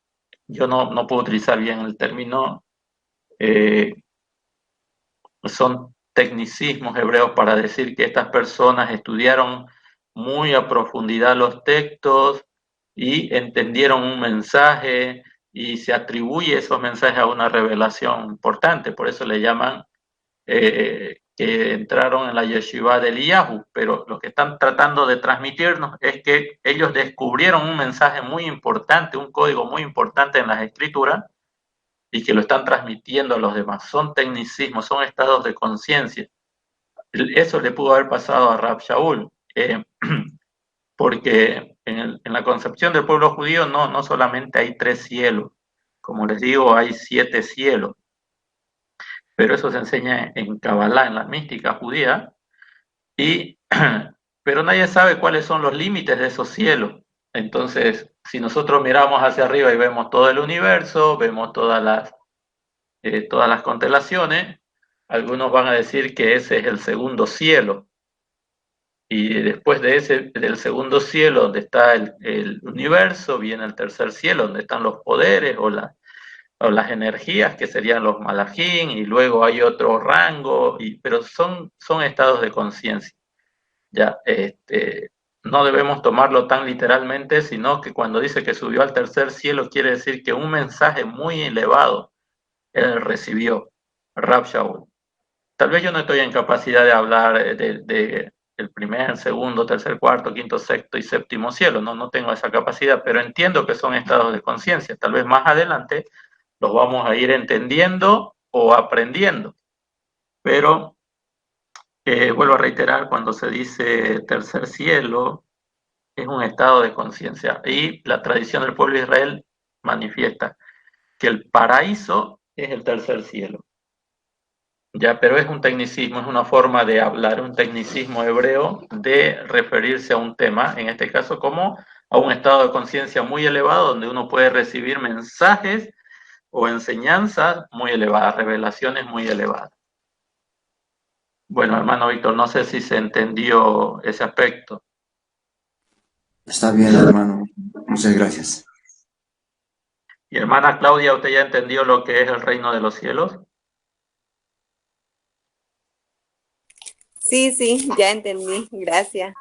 yo no puedo utilizar bien el término, son tecnicismos hebreos para decir que estas personas estudiaron muy a profundidad los textos y entendieron un mensaje, y se atribuye esos mensajes a una revelación importante. Por eso le llaman que entraron en la yeshiva de Eliyahu, pero lo que están tratando de transmitirnos es que ellos descubrieron un mensaje muy importante, un código muy importante en las escrituras, y que lo están transmitiendo a los demás. Son tecnicismos, son estados de conciencia. Eso le pudo haber pasado a Rab Shaul, porque en la concepción del pueblo judío no solamente hay tres cielos, como les digo, hay 7 cielos. Pero eso se enseña en Kabbalah, en la mística judía, pero nadie sabe cuáles son los límites de esos cielos. Entonces, si nosotros miramos hacia arriba y vemos todo el universo, vemos todas las constelaciones, algunos van a decir que ese es el segundo cielo. Y después del segundo cielo, donde está el universo, viene el tercer cielo, donde están los poderes o las energías, que serían los malajín, y luego hay otro rango, pero son estados de conciencia. Ya, no debemos tomarlo tan literalmente, sino que cuando dice que subió al tercer cielo, quiere decir que un mensaje muy elevado él recibió, Rab Shaul. Tal vez yo no estoy en capacidad de hablar de el primer, segundo, tercer, cuarto, quinto, sexto y séptimo cielo, no tengo esa capacidad, pero entiendo que son estados de conciencia. Tal vez más adelante los vamos a ir entendiendo o aprendiendo, pero vuelvo a reiterar, cuando se dice tercer cielo, es un estado de conciencia, y la tradición del pueblo de Israel manifiesta que el paraíso es el tercer cielo. Ya, pero es un tecnicismo, es una forma de hablar, un tecnicismo hebreo de referirse a un tema, en este caso como a un estado de conciencia muy elevado, donde uno puede recibir mensajes o enseñanzas muy elevadas, revelaciones muy elevadas. Bueno, hermano Víctor, no sé si se entendió ese aspecto. Está bien, hermano. Muchas gracias. Y hermana Claudia, ¿usted ya entendió lo que es el reino de los cielos? Sí, ya entendí. Gracias.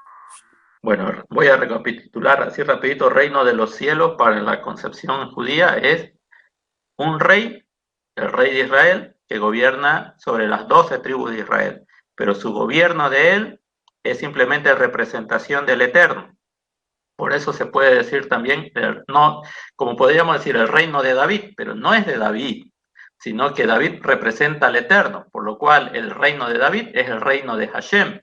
Bueno, voy a recapitular así rapidito. Reino de los cielos para la concepción judía es un rey, el rey de Israel, que gobierna sobre las 12 tribus de Israel, pero su gobierno de él es simplemente representación del Eterno. Por eso se puede decir también, no, como podríamos decir, el reino de David, pero no es de David, sino que David representa al Eterno, por lo cual el reino de David es el reino de Hashem.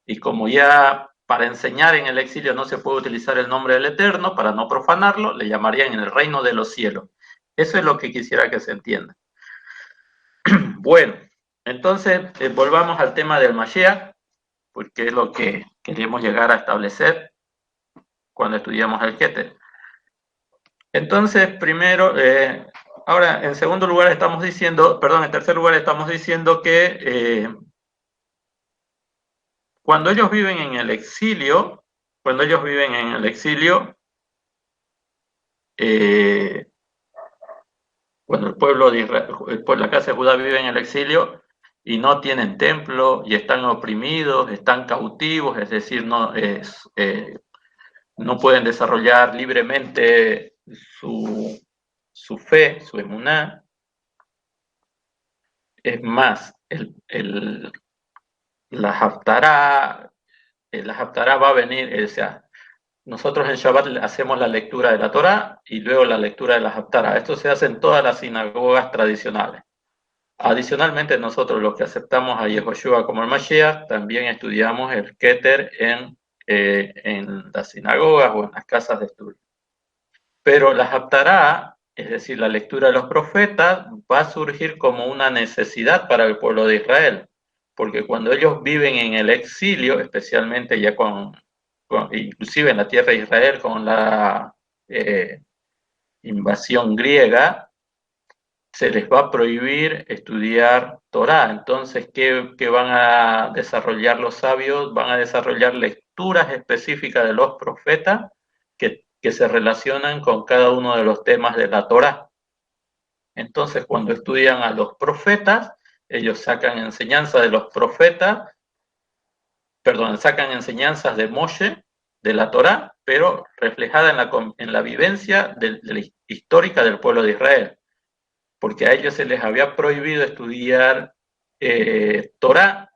Y como ya para enseñar en el exilio no se puede utilizar el nombre del Eterno, para no profanarlo, le llamarían en el reino de los cielos. Eso es lo que quisiera que se entienda. Bueno, entonces volvamos al tema del Mashiach, porque es lo que queremos llegar a establecer cuando estudiamos el Keter. Entonces, primero, ahora en segundo lugar estamos diciendo, perdón, en tercer lugar estamos diciendo que cuando ellos viven en el exilio, cuando el pueblo de Israel, pues la casa de Judá vive en el exilio y no tienen templo y están oprimidos, están cautivos, es decir, no pueden desarrollar libremente su fe, su emuná. Es más, la Haftará va a venir, o sea, nosotros en Shabbat hacemos la lectura de la Torá y luego la lectura de la Haftará. Esto se hace en todas las sinagogas tradicionales. Adicionalmente, nosotros los que aceptamos a Yehoshua como el Mashiach, también estudiamos el Keter en las sinagogas o en las casas de estudio. Pero la Haftará, es decir, la lectura de los profetas, va a surgir como una necesidad para el pueblo de Israel, porque cuando ellos viven en el exilio, especialmente ya inclusive en la tierra de Israel con la invasión griega, se les va a prohibir estudiar Torá. Entonces, ¿qué van a desarrollar los sabios? Van a desarrollar lecturas específicas de los profetas que se relacionan con cada uno de los temas de la Torá. Entonces, cuando estudian a los profetas, ellos sacan enseñanza de los profetas, sacan enseñanzas de Moshe, de la Torá, pero reflejada en la vivencia histórica del pueblo de Israel, porque a ellos se les había prohibido estudiar Torá,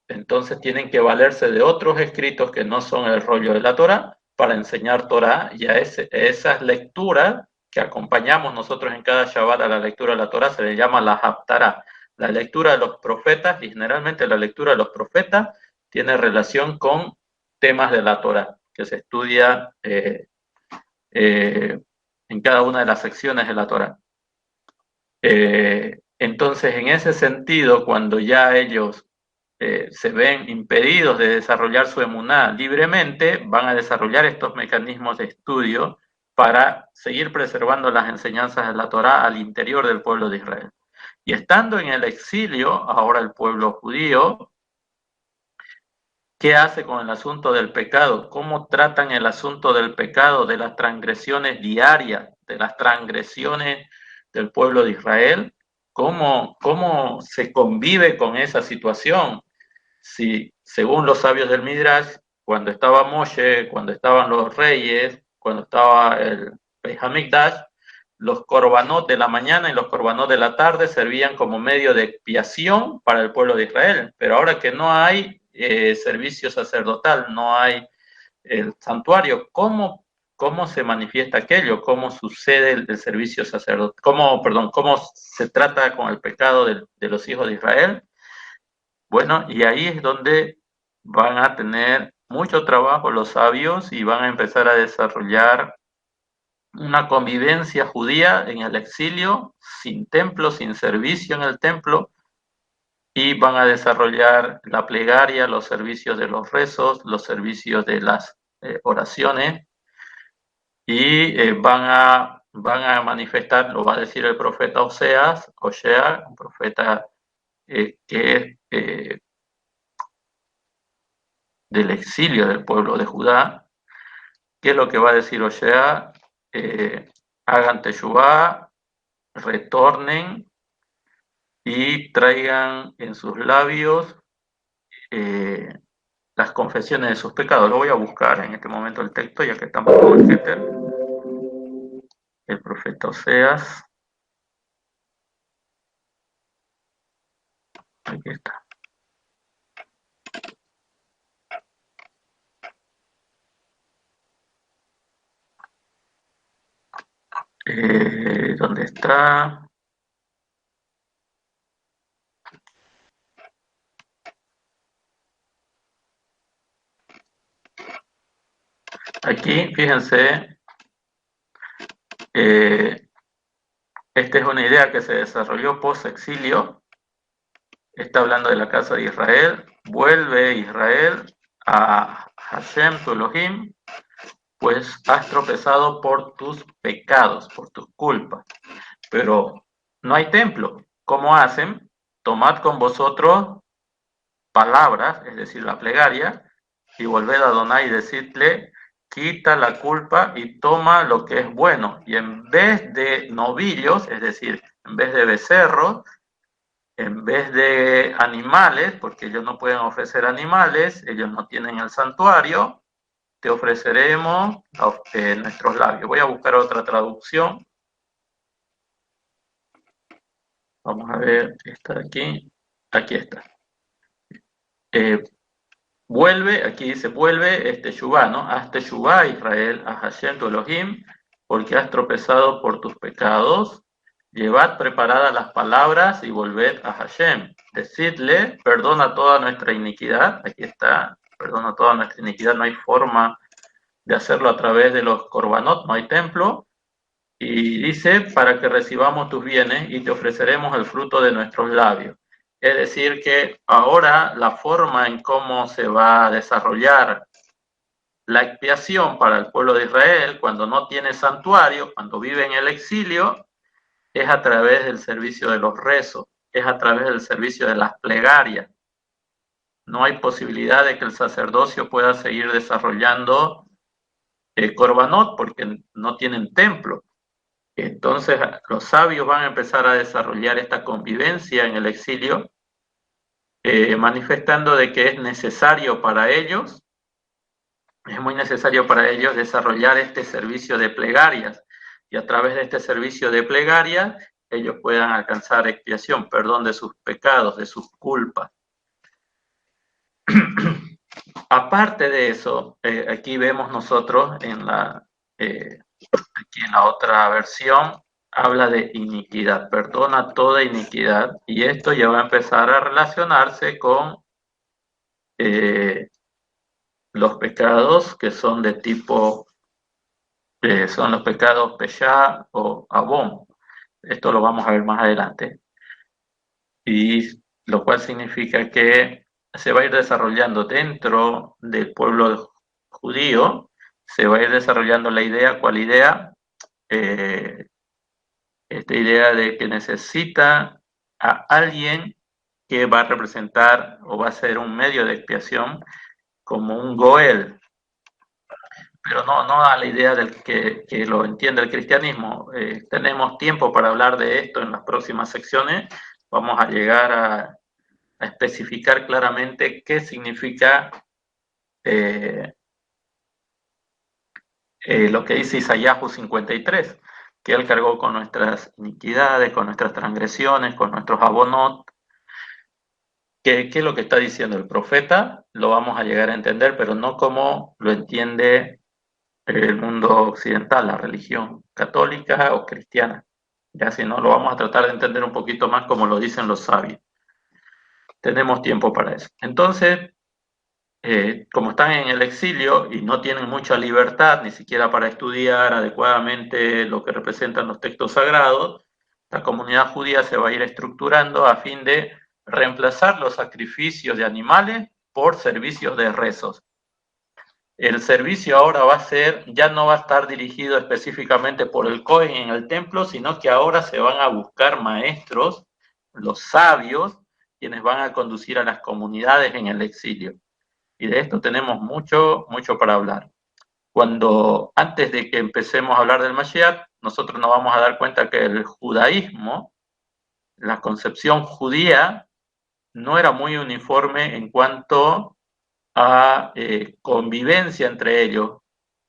entonces tienen que valerse de otros escritos que no son el rollo de la Torá para enseñar Torá, y a esas lecturas que acompañamos nosotros en cada Shabbat a la lectura de la Torá se le llama la Haftará, la lectura de los profetas, y generalmente la lectura de los profetas tiene relación con temas de la Torá, que se estudia en cada una de las secciones de la Torá. Entonces, en ese sentido, cuando ya ellos se ven impedidos de desarrollar su emuná libremente, van a desarrollar estos mecanismos de estudio para seguir preservando las enseñanzas de la Torá al interior del pueblo de Israel. Y estando en el exilio, ahora el pueblo judío, ¿qué hace con el asunto del pecado? ¿Cómo tratan el asunto del pecado, de las transgresiones diarias, de las transgresiones del pueblo de Israel, cómo se convive con esa situación. Si, según los sabios del Midrash, cuando estaba Moshe, cuando estaban los reyes, cuando estaba el Beit Hamikdash, los korbanot de la mañana y los korbanot de la tarde servían como medio de expiación para el pueblo de Israel. Pero ahora que no hay servicio sacerdotal, no hay el santuario, ¿cómo se manifiesta aquello? ¿Cómo sucede el servicio sacerdotal? ¿Cómo se trata con el pecado de los hijos de Israel? Bueno, y ahí es donde van a tener mucho trabajo los sabios y van a empezar a desarrollar una convivencia judía en el exilio, sin templo, sin servicio en el templo, y van a desarrollar la plegaria, los servicios de los rezos, los servicios de las oraciones, y van a manifestar, lo va a decir el profeta Oseas, un profeta que es del exilio del pueblo de Judá. ¿Qué es lo que va a decir Osea? Hagan teshuvá, retornen y traigan en sus labios las confesiones de sus pecados. Lo voy a buscar en este momento el texto, ya que estamos con el Keter. El profeta Oseas. Aquí está. ¿Dónde está? Aquí, fíjense, esta es una idea que se desarrolló post-exilio. Está hablando de la casa de Israel. Vuelve Israel a Hashem, tu Elohim, pues has tropezado por tus pecados, por tus culpas. Pero no hay templo. ¿Cómo hacen? Tomad con vosotros palabras, es decir, la plegaria, y volved a Adonai y decidle, quita la culpa y toma lo que es bueno. Y en vez de novillos, es decir, en vez de becerros, en vez de animales, porque ellos no pueden ofrecer animales, ellos no tienen el santuario, te ofreceremos nuestros labios. Voy a buscar otra traducción. Vamos a ver, está aquí. Aquí está. Vuelve, aquí dice, vuelve Teshuvá, ¿no? Haz Teshuvá, Israel, a Hashem tu Elohim, porque has tropezado por tus pecados. Llevad preparadas las palabras y volved a Hashem. Decidle, perdona toda nuestra iniquidad. Aquí está, perdona toda nuestra iniquidad. No hay forma de hacerlo a través de los korbanot, no hay templo. Y dice, para que recibamos tus bienes y te ofreceremos el fruto de nuestros labios. Es decir, que ahora la forma en cómo se va a desarrollar la expiación para el pueblo de Israel, cuando no tiene santuario, cuando vive en el exilio, es a través del servicio de los rezos, es a través del servicio de las plegarias. No hay posibilidad de que el sacerdocio pueda seguir desarrollando korbanot porque no tienen templo. Entonces los sabios van a empezar a desarrollar esta convivencia en el exilio, manifestando de que es necesario para ellos, es muy necesario para ellos desarrollar este servicio de plegarias, y a través de este servicio de plegarias ellos puedan alcanzar expiación, perdón de sus pecados, de sus culpas. Aparte de eso, aquí vemos nosotros aquí en la otra versión, habla de iniquidad, perdona toda iniquidad, y esto ya va a empezar a relacionarse con los pecados que son de tipo, son los pecados Peshá o Abón. Esto lo vamos a ver más adelante. Y lo cual significa que se va a ir desarrollando dentro del pueblo judío, se va a ir desarrollando la idea, ¿cuál idea? Esta idea de que necesita a alguien que va a representar o va a ser un medio de expiación como un Goel. pero no a la idea del que lo entiende el cristianismo. Tenemos tiempo para hablar de esto en las próximas secciones. Vamos a llegar a especificar claramente qué significa lo que dice Isaías 53, que Él cargó con nuestras iniquidades, con nuestras transgresiones, con nuestros abonos. ¿Qué es lo que está diciendo el profeta? Lo vamos a llegar a entender, pero no como lo entiende el mundo occidental, la religión católica o cristiana. Ya si no, lo vamos a tratar de entender un poquito más como lo dicen los sabios. Tenemos tiempo para eso. Entonces, como están en el exilio y no tienen mucha libertad, ni siquiera para estudiar adecuadamente lo que representan los textos sagrados, la comunidad judía se va a ir estructurando a fin de reemplazar los sacrificios de animales por servicios de rezos. El servicio ahora va a ser, ya no va a estar dirigido específicamente por el Cohen en el templo, sino que ahora se van a buscar maestros, los sabios, quienes van a conducir a las comunidades en el exilio. Y de esto tenemos mucho para hablar. Antes de que empecemos a hablar del Mashiach, nosotros nos vamos a dar cuenta que el judaísmo, la concepción judía, no era muy uniforme en cuanto a convivencia entre ellos,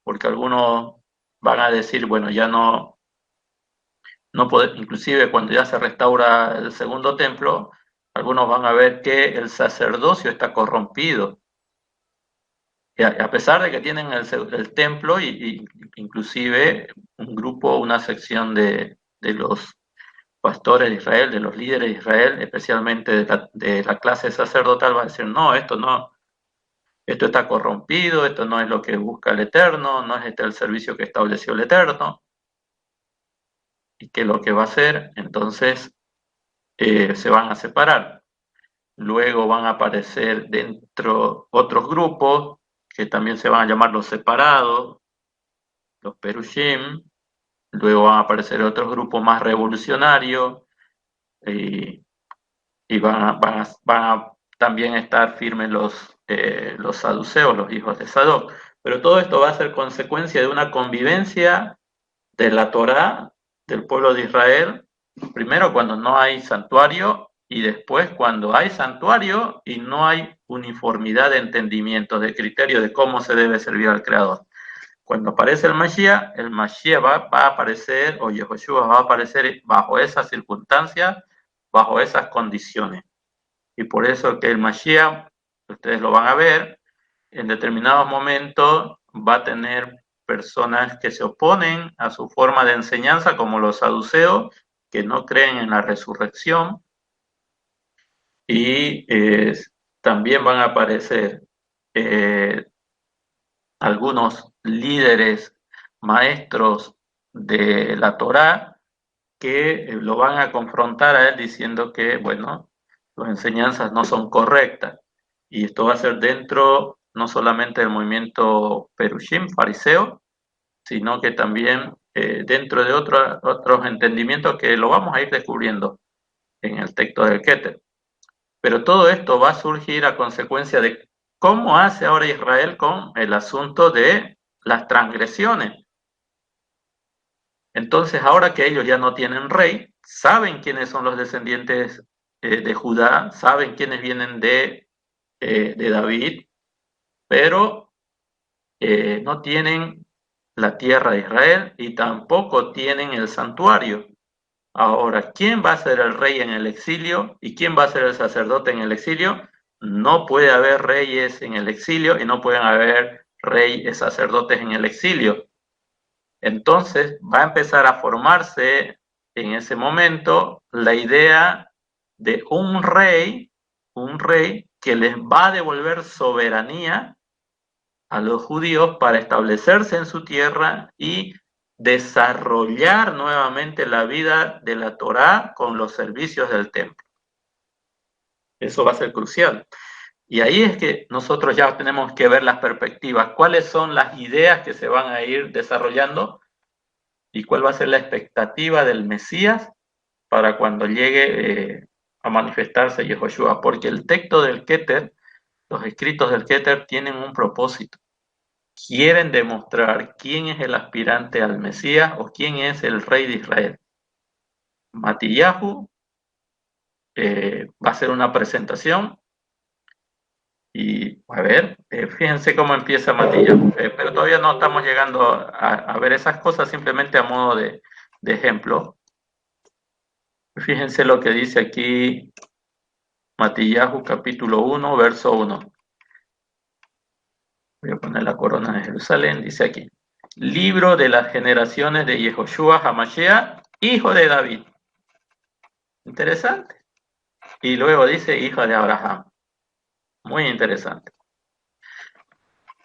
porque algunos van a decir, bueno, ya no puede, inclusive cuando ya se restaura el segundo templo, algunos van a ver que el sacerdocio está corrompido. Y a pesar de que tienen el templo y inclusive un grupo, una sección de los pastores de Israel, de los líderes de Israel, especialmente de la clase sacerdotal, va a decir, no, esto está corrompido, esto no es lo que busca el Eterno, no es este el servicio que estableció el Eterno. ¿Y qué es lo que va a hacer? Entonces se van a separar. Luego van a aparecer dentro otros grupos que también se van a llamar los separados, los Perushim. Luego van a aparecer otros grupos más revolucionarios y van a también estar firmes los saduceos, los hijos de Sadoc. Pero todo esto va a ser consecuencia de una convivencia de la Torá del pueblo de Israel, primero cuando no hay santuario y después cuando hay santuario y no hay uniformidad de entendimiento, de criterio de cómo se debe servir al Creador. Cuando aparece el Mashiach va a aparecer, o Yehoshua va a aparecer bajo esas circunstancias, bajo esas condiciones. Y por eso que el Mashiach, ustedes lo van a ver, en determinados momentos va a tener personas que se oponen a su forma de enseñanza, como los saduceos, que no creen en la resurrección, y también van a aparecer algunos líderes, maestros de la Torá, que lo van a confrontar a él diciendo que, bueno, sus enseñanzas no son correctas. Y esto va a ser dentro no solamente del movimiento Perushim, fariseo, sino que también dentro de otros entendimientos que lo vamos a ir descubriendo en el texto del Keter. Pero todo esto va a surgir a consecuencia de cómo hace ahora Israel con el asunto de las transgresiones. Entonces, ahora que ellos ya no tienen rey, saben quiénes son los descendientes de Judá, saben quiénes vienen de David, pero no tienen la tierra de Israel y tampoco tienen el santuario. Ahora, ¿quién va a ser el rey en el exilio y quién va a ser el sacerdote en el exilio? No puede haber reyes en el exilio y no pueden haber reyes sacerdotes en el exilio. Entonces va a empezar a formarse en ese momento la idea de un rey que les va a devolver soberanía a los judíos para establecerse en su tierra y desarrollar nuevamente la vida de la Torá con los servicios del templo. Eso va a ser crucial. Y ahí es que nosotros ya tenemos que ver las perspectivas, cuáles son las ideas que se van a ir desarrollando y cuál va a ser la expectativa del Mesías para cuando llegue a manifestarse Yehoshua, porque el texto del Keter, los escritos del Keter tienen un propósito. quieren demostrar quién es el aspirante al Mesías o quién es el rey de Israel. Matillahu va a hacer una presentación y a ver, fíjense cómo empieza Matillahu, pero todavía no estamos llegando a ver esas cosas, simplemente a modo de ejemplo. Fíjense lo que dice aquí Matillahu capítulo 1, verso 1. Voy a poner la corona de Jerusalén, dice aquí. Libro de las generaciones de Yehoshua Hamashiach, hijo de David. Interesante. Y luego dice hijo de Abraham. Muy interesante.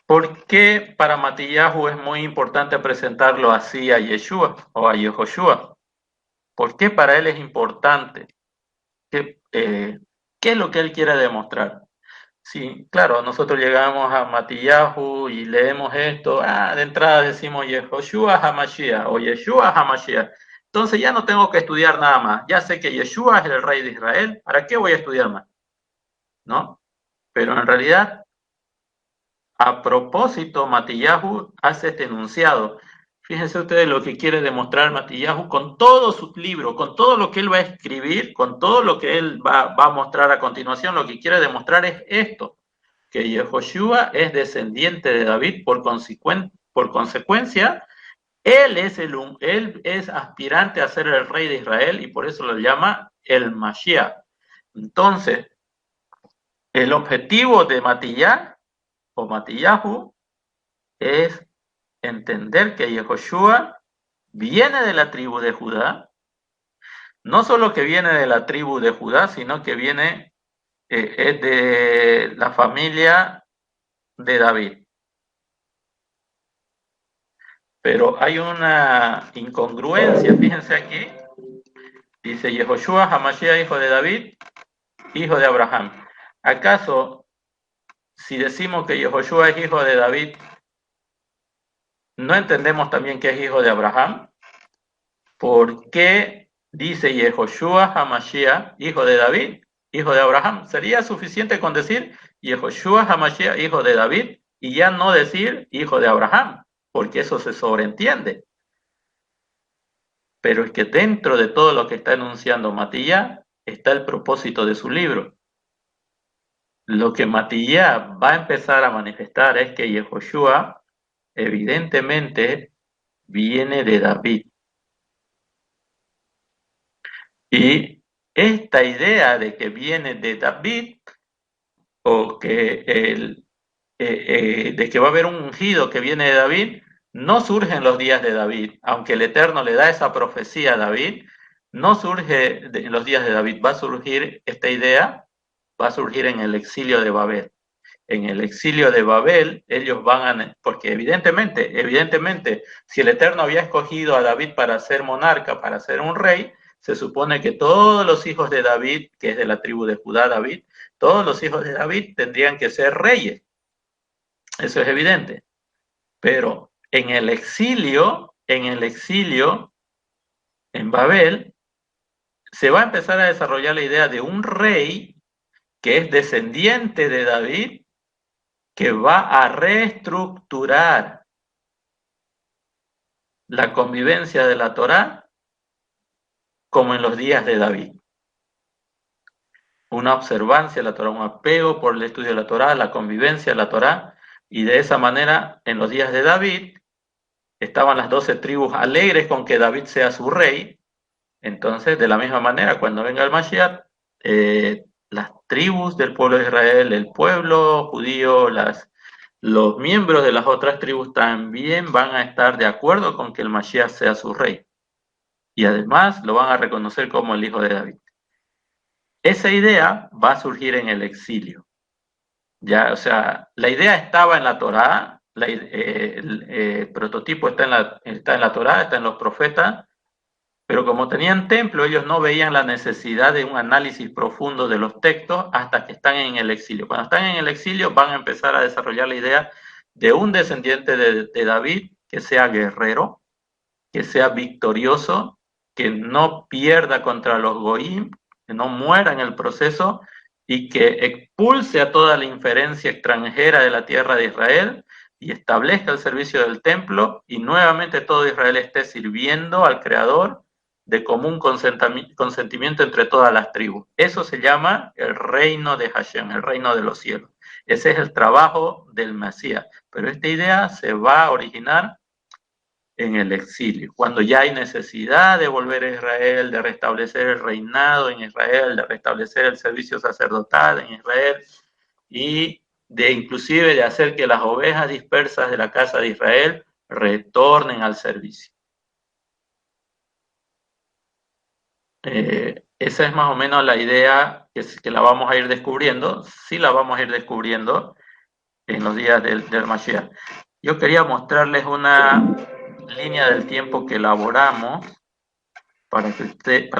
¿Por qué para Matillahu es muy importante presentarlo así a Yeshua o a Yehoshua? ¿Por qué para él es importante? ¿Qué es lo que él quiere demostrar? Sí, claro, nosotros llegamos a Matillahu y leemos esto, de entrada decimos Yehoshua Hamashiach o Yeshua Hamashiach. Entonces ya no tengo que estudiar nada más. Ya sé que Yeshua es el rey de Israel. ¿Para qué voy a estudiar más? ¿No? Pero en realidad, a propósito, Matillahu hace este enunciado. Fíjense ustedes lo que quiere demostrar Matillahu con todo su libro, con todo lo que él va a escribir, con todo lo que él va a mostrar a continuación. Lo que quiere demostrar es esto, que Yehoshua es descendiente de David, por consecuencia, él es aspirante a ser el rey de Israel y por eso lo llama el Mashiach. Entonces, el objetivo de Matillahu es entender que Yehoshua viene de la tribu de Judá, no solo que viene de la tribu de Judá, sino que viene es de la familia de David. Pero hay una incongruencia, fíjense aquí, dice Yehoshua Hamashiach, hijo de David, hijo de Abraham. ¿Acaso, si decimos que Yehoshua es hijo de David, no entendemos también que es hijo de Abraham? ¿Por qué dice Yehoshua Hamashiach, hijo de David, hijo de Abraham? Sería suficiente con decir Yehoshua Hamashiach, hijo de David, y ya no decir hijo de Abraham, porque eso se sobreentiende. Pero es que dentro de todo lo que está enunciando Matillah está el propósito de su libro. Lo que Matillah va a empezar a manifestar es que Yehoshua evidentemente viene de David. Y esta idea de que viene de David, o que de que va a haber un ungido que viene de David, no surge en los días de David, aunque el Eterno le da esa profecía a David, no surge en los días de David, va a surgir esta idea, va a surgir en el exilio de Babel. En el exilio de Babel, ellos van a, porque evidentemente, si el Eterno había escogido a David para ser monarca, para ser un rey, se supone que todos los hijos de David, que es de la tribu de Judá, David, todos los hijos de David tendrían que ser reyes. Eso es evidente. Pero en el exilio, en Babel, se va a empezar a desarrollar la idea de un rey que es descendiente de David, que va a reestructurar la convivencia de la Torá como en los días de David. Una observancia de la Torá, un apego por el estudio de la Torá, la convivencia de la Torá, y de esa manera, en los días de David, estaban las 12 tribus alegres con que David sea su rey. Entonces, de la misma manera, cuando venga el Mashiach, las tribus del pueblo de Israel, el pueblo judío, los miembros de las otras tribus también van a estar de acuerdo con que el Mashiach sea su rey. Y además lo van a reconocer como el hijo de David. Esa idea va a surgir en el exilio. Ya, o sea, la idea estaba en la Torá, el prototipo está en la Torá, está en los profetas, pero como tenían templo, ellos no veían la necesidad de un análisis profundo de los textos hasta que están en el exilio. Cuando están en el exilio van a empezar a desarrollar la idea de un descendiente de David que sea guerrero, que sea victorioso, que no pierda contra los goim, que no muera en el proceso y que expulse a toda la inferencia extranjera de la tierra de Israel, y establezca el servicio del templo y nuevamente todo Israel esté sirviendo al Creador de común consentimiento entre todas las tribus. Eso se llama el reino de Hashem, el reino de los cielos. Ese es el trabajo del Mesías. Pero esta idea se va a originar en el exilio, cuando ya hay necesidad de volver a Israel, de restablecer el reinado en Israel, de restablecer el servicio sacerdotal en Israel y de inclusive de hacer que las ovejas dispersas de la casa de Israel retornen al servicio. Esa es más o menos la idea que la vamos a ir descubriendo, sí la vamos a ir descubriendo en los días del Mashiach. Yo quería mostrarles una línea del tiempo que elaboramos para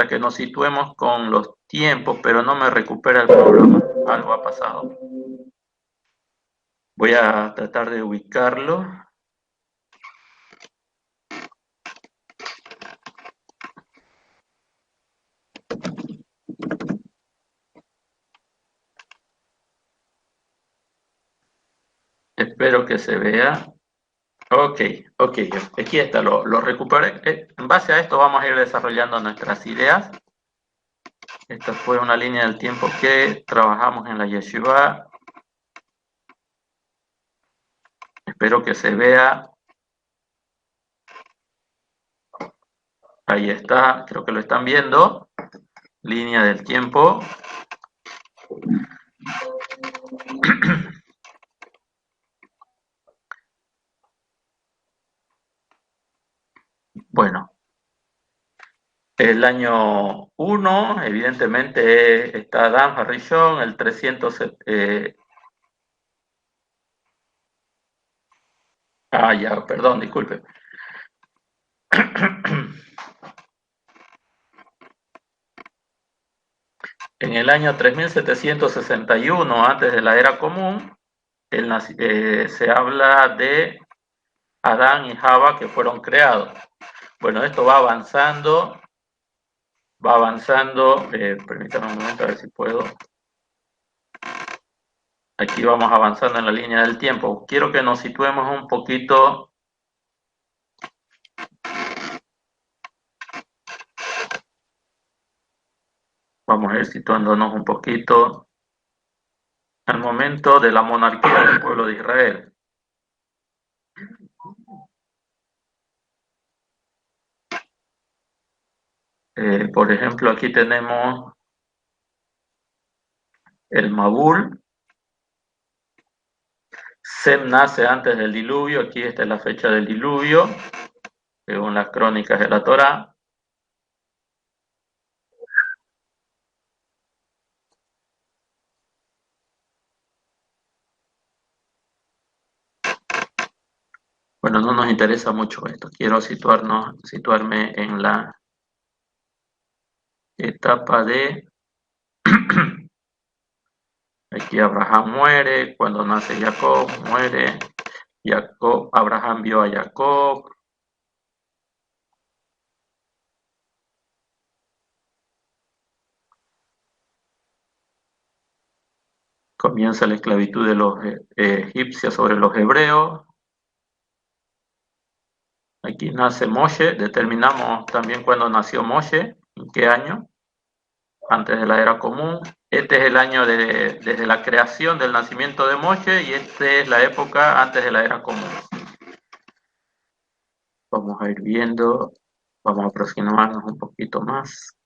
que nos situemos con los tiempos, pero no me recupera el programa, algo ha pasado. Voy a tratar de ubicarlo. Espero que se vea. Ok, aquí está, lo recuperé. En base a esto vamos a ir desarrollando nuestras ideas. Esta fue una línea del tiempo que trabajamos en la Yeshiva. Espero que se vea. Ahí está, creo que lo están viendo. Línea del tiempo. Bueno, el año 1, evidentemente, está Adán Harrison, el 300... ya, perdón, disculpe. En el año 3761, antes de la era común, se habla de Adán y Java que fueron creados. Bueno, esto va avanzando, permítanme un momento a ver si puedo. Aquí vamos avanzando en la línea del tiempo. Quiero que nos situemos un poquito. Vamos a ir situándonos un poquito al momento de la monarquía del pueblo de Israel. Por ejemplo, aquí tenemos el Mabul. Sem nace antes del diluvio, aquí está la fecha del diluvio, según las crónicas de la Torá. Bueno, no nos interesa mucho esto, quiero situarme en la etapa de... Aquí Abraham muere, cuando nace Jacob muere, Abraham vio a Jacob. Comienza la esclavitud de los egipcios sobre los hebreos. Aquí nace Moshe, determinamos también cuándo nació Moshe, en qué año, antes de la era común. Este es el año desde la creación del nacimiento de Moshe y esta es la época antes de la era común. Vamos a ir viendo, vamos a aproximarnos un poquito más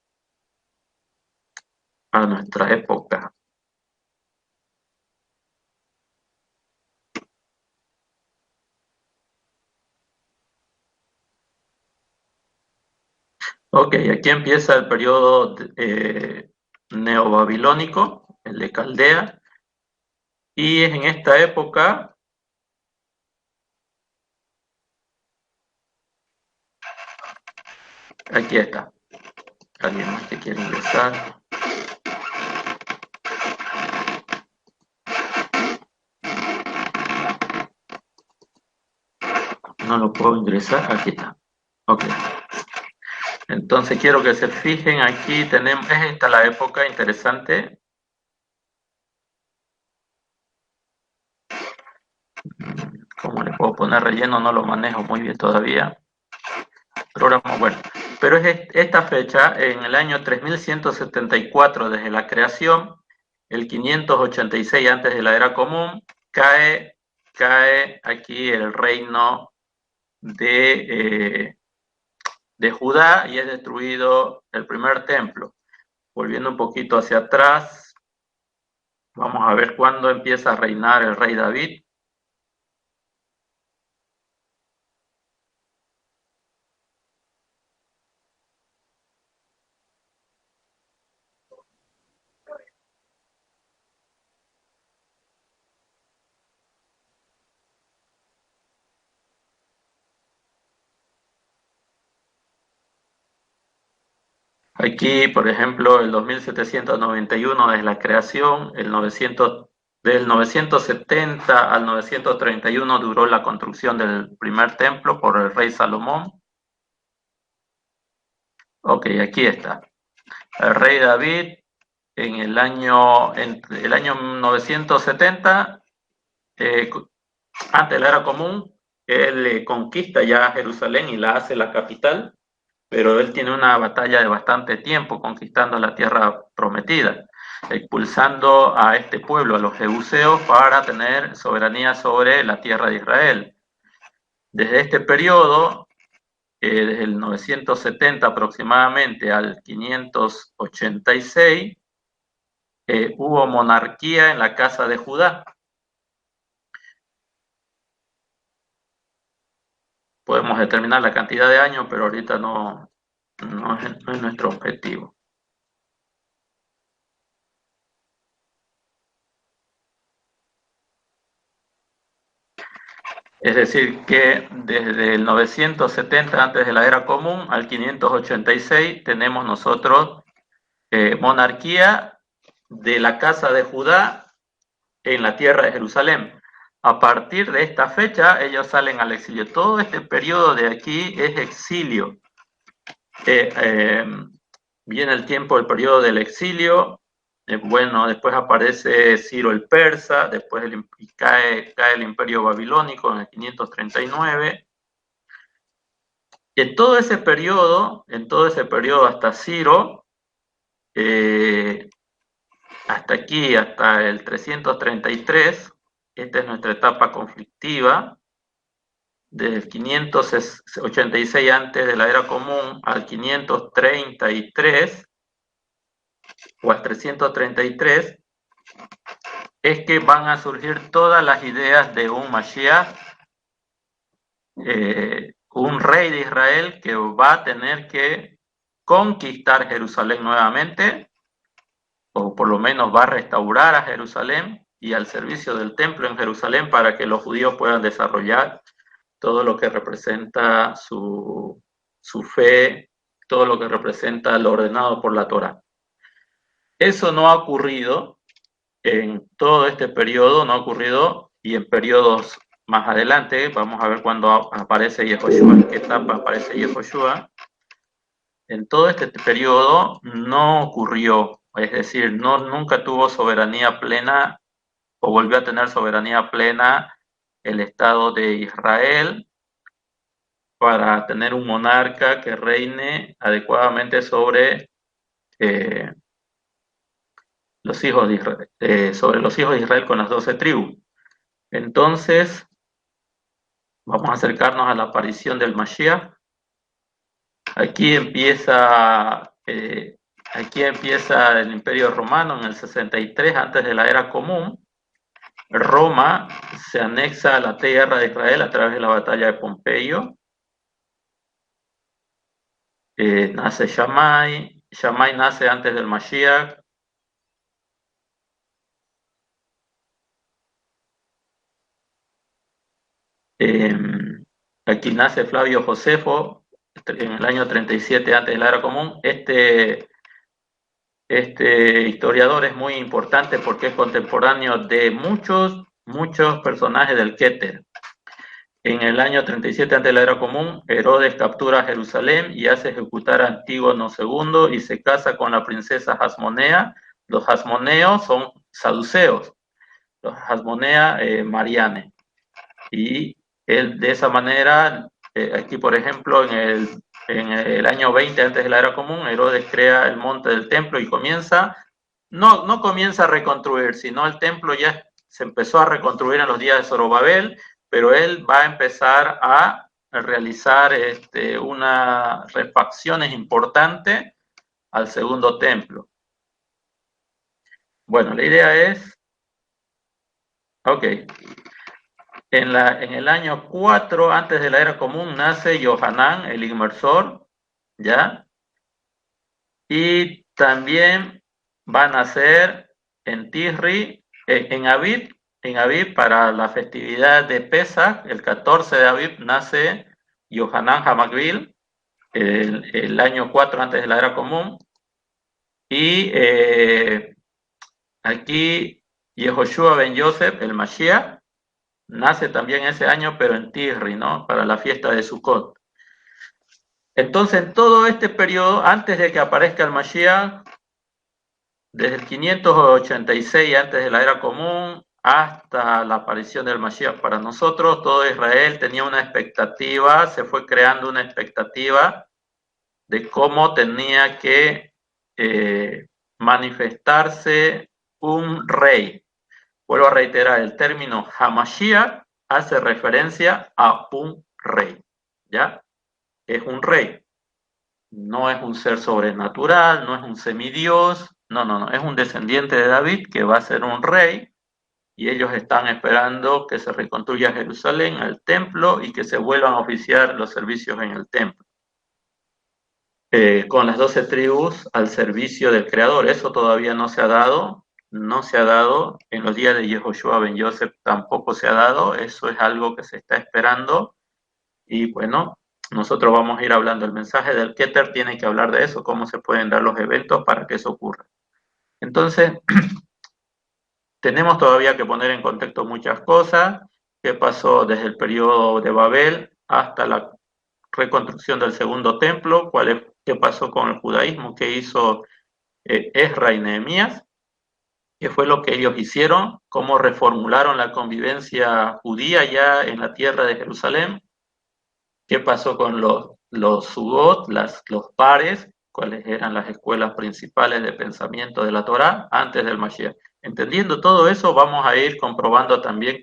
a nuestra época. Ok, aquí empieza el periodo neobabilónico, el de Caldea, y es en esta época aquí está. ¿Alguien más que quiere ingresar? No lo puedo ingresar, aquí está. Ok. Entonces quiero que se fijen, aquí tenemos, es esta la época interesante. ¿cómo le puedo poner relleno? No lo manejo muy bien todavía. Programa, bueno, pero es esta fecha, en el año 3174 desde la creación, el 586 antes de la era común, cae aquí el reino de Judá y es destruido el primer templo. Volviendo un poquito hacia atrás, vamos a ver cuándo empieza a reinar el rey David. Aquí, por ejemplo, el 2791 desde la creación, del 970 al 931 duró la construcción del primer templo por el rey Salomón. Ok, aquí está. El rey David en el año 970, antes de la era común, él conquista ya Jerusalén y la hace la capital, pero él tiene una batalla de bastante tiempo conquistando la tierra prometida, expulsando a este pueblo, a los jebuseos, para tener soberanía sobre la tierra de Israel. Desde este periodo, desde el 970 aproximadamente al 586, hubo monarquía en la casa de Judá. Podemos determinar la cantidad de años, pero ahorita no es nuestro objetivo. Es decir, que desde el 970 antes de la era común al 586 tenemos nosotros monarquía de la casa de Judá en la tierra de Jerusalén. A partir de esta fecha ellos salen al exilio. Todo este periodo de aquí es exilio. Viene el tiempo, el periodo del exilio. Bueno, después aparece Ciro el Persa, después cae el Imperio Babilónico en el 539. En todo ese periodo hasta Ciro, hasta aquí, hasta el 333, esta es nuestra etapa conflictiva, desde el 586 antes de la era común al 533, o al 333, es que van a surgir todas las ideas de un Mashiach, un rey de Israel que va a tener que conquistar Jerusalén nuevamente, o por lo menos va a restaurar a Jerusalén y al servicio del templo en Jerusalén para que los judíos puedan desarrollar todo lo que representa su fe, todo lo que representa lo ordenado por la Torá. Eso no ha ocurrido en todo este periodo, no ha ocurrido, y en periodos más adelante, vamos a ver cuándo aparece Yehoshua, en qué etapa aparece Yehoshua. En todo este periodo no ocurrió, es decir, nunca tuvo soberanía plena o volvió a tener soberanía plena el Estado de Israel para tener un monarca que reine adecuadamente sobre los hijos de Israel, con las 12 tribus. Entonces, vamos a acercarnos a la aparición del Mashiach. Aquí empieza el Imperio Romano en el 63 antes de la era común. Roma se anexa a la tierra de Israel a través de la batalla de Pompeyo. Nace Shammai nace antes del Mashiach. Aquí nace Flavio Josefo en el año 37 antes de la era común. Este historiador es muy importante porque es contemporáneo de muchos personajes del Keter. En el año 37 antes de la era común, Herodes captura Jerusalén y hace ejecutar a Antígono II y se casa con la princesa Hasmonea. Los hasmoneos son saduceos, los Hasmonea Mariane. Y de esa manera, aquí por ejemplo, en el año 20 antes de la era común, Herodes crea el monte del templo y no comienza a reconstruir, sino el templo ya se empezó a reconstruir en los días de Zorobabel, pero él va a empezar a realizar unas refacciones importantes al segundo templo. Bueno, la idea es, ok, en el año 4 antes de la era común nace Yohanan, el inmersor, ¿ya? Y también va a nacer en Tisri, en Aviv para la festividad de Pesach, el 14 de Aviv nace Yohanan Hamagbil, el año 4 antes de la era común. Y aquí Yehoshua ben Yosef, el Mashiach, nace también ese año, pero en Tisri, ¿no? Para la fiesta de Sukkot. Entonces, en todo este periodo, antes de que aparezca el Mashiach, desde el 586 antes de la era común hasta la aparición del Mashiach para nosotros, todo Israel tenía una expectativa, se fue creando una expectativa de cómo tenía que manifestarse un rey. Vuelvo a reiterar, el término Hamashiach hace referencia a un rey, ¿ya? Es un rey, no es un ser sobrenatural, no es un semidios, no, es un descendiente de David que va a ser un rey, y ellos están esperando que se reconstruya Jerusalén, el templo, y que se vuelvan a oficiar los servicios en el templo. Con las 12 tribus al servicio del Creador. Eso todavía no se ha dado, en los días de Yehoshua ben Yosef tampoco se ha dado, eso es algo que se está esperando, y bueno, nosotros vamos a ir hablando. El mensaje del Keter tiene que hablar de eso, cómo se pueden dar los eventos para que eso ocurra. Entonces, tenemos todavía que poner en contexto muchas cosas, qué pasó desde el periodo de Babel hasta la reconstrucción del segundo templo, qué pasó con el judaísmo, qué hizo Ezra y Nehemías, qué fue lo que ellos hicieron, cómo reformularon la convivencia judía ya en la tierra de Jerusalén, qué pasó con los sugot, los pares, cuáles eran las escuelas principales de pensamiento de la Torá antes del Mashiach. Entendiendo todo eso, vamos a ir comprobando también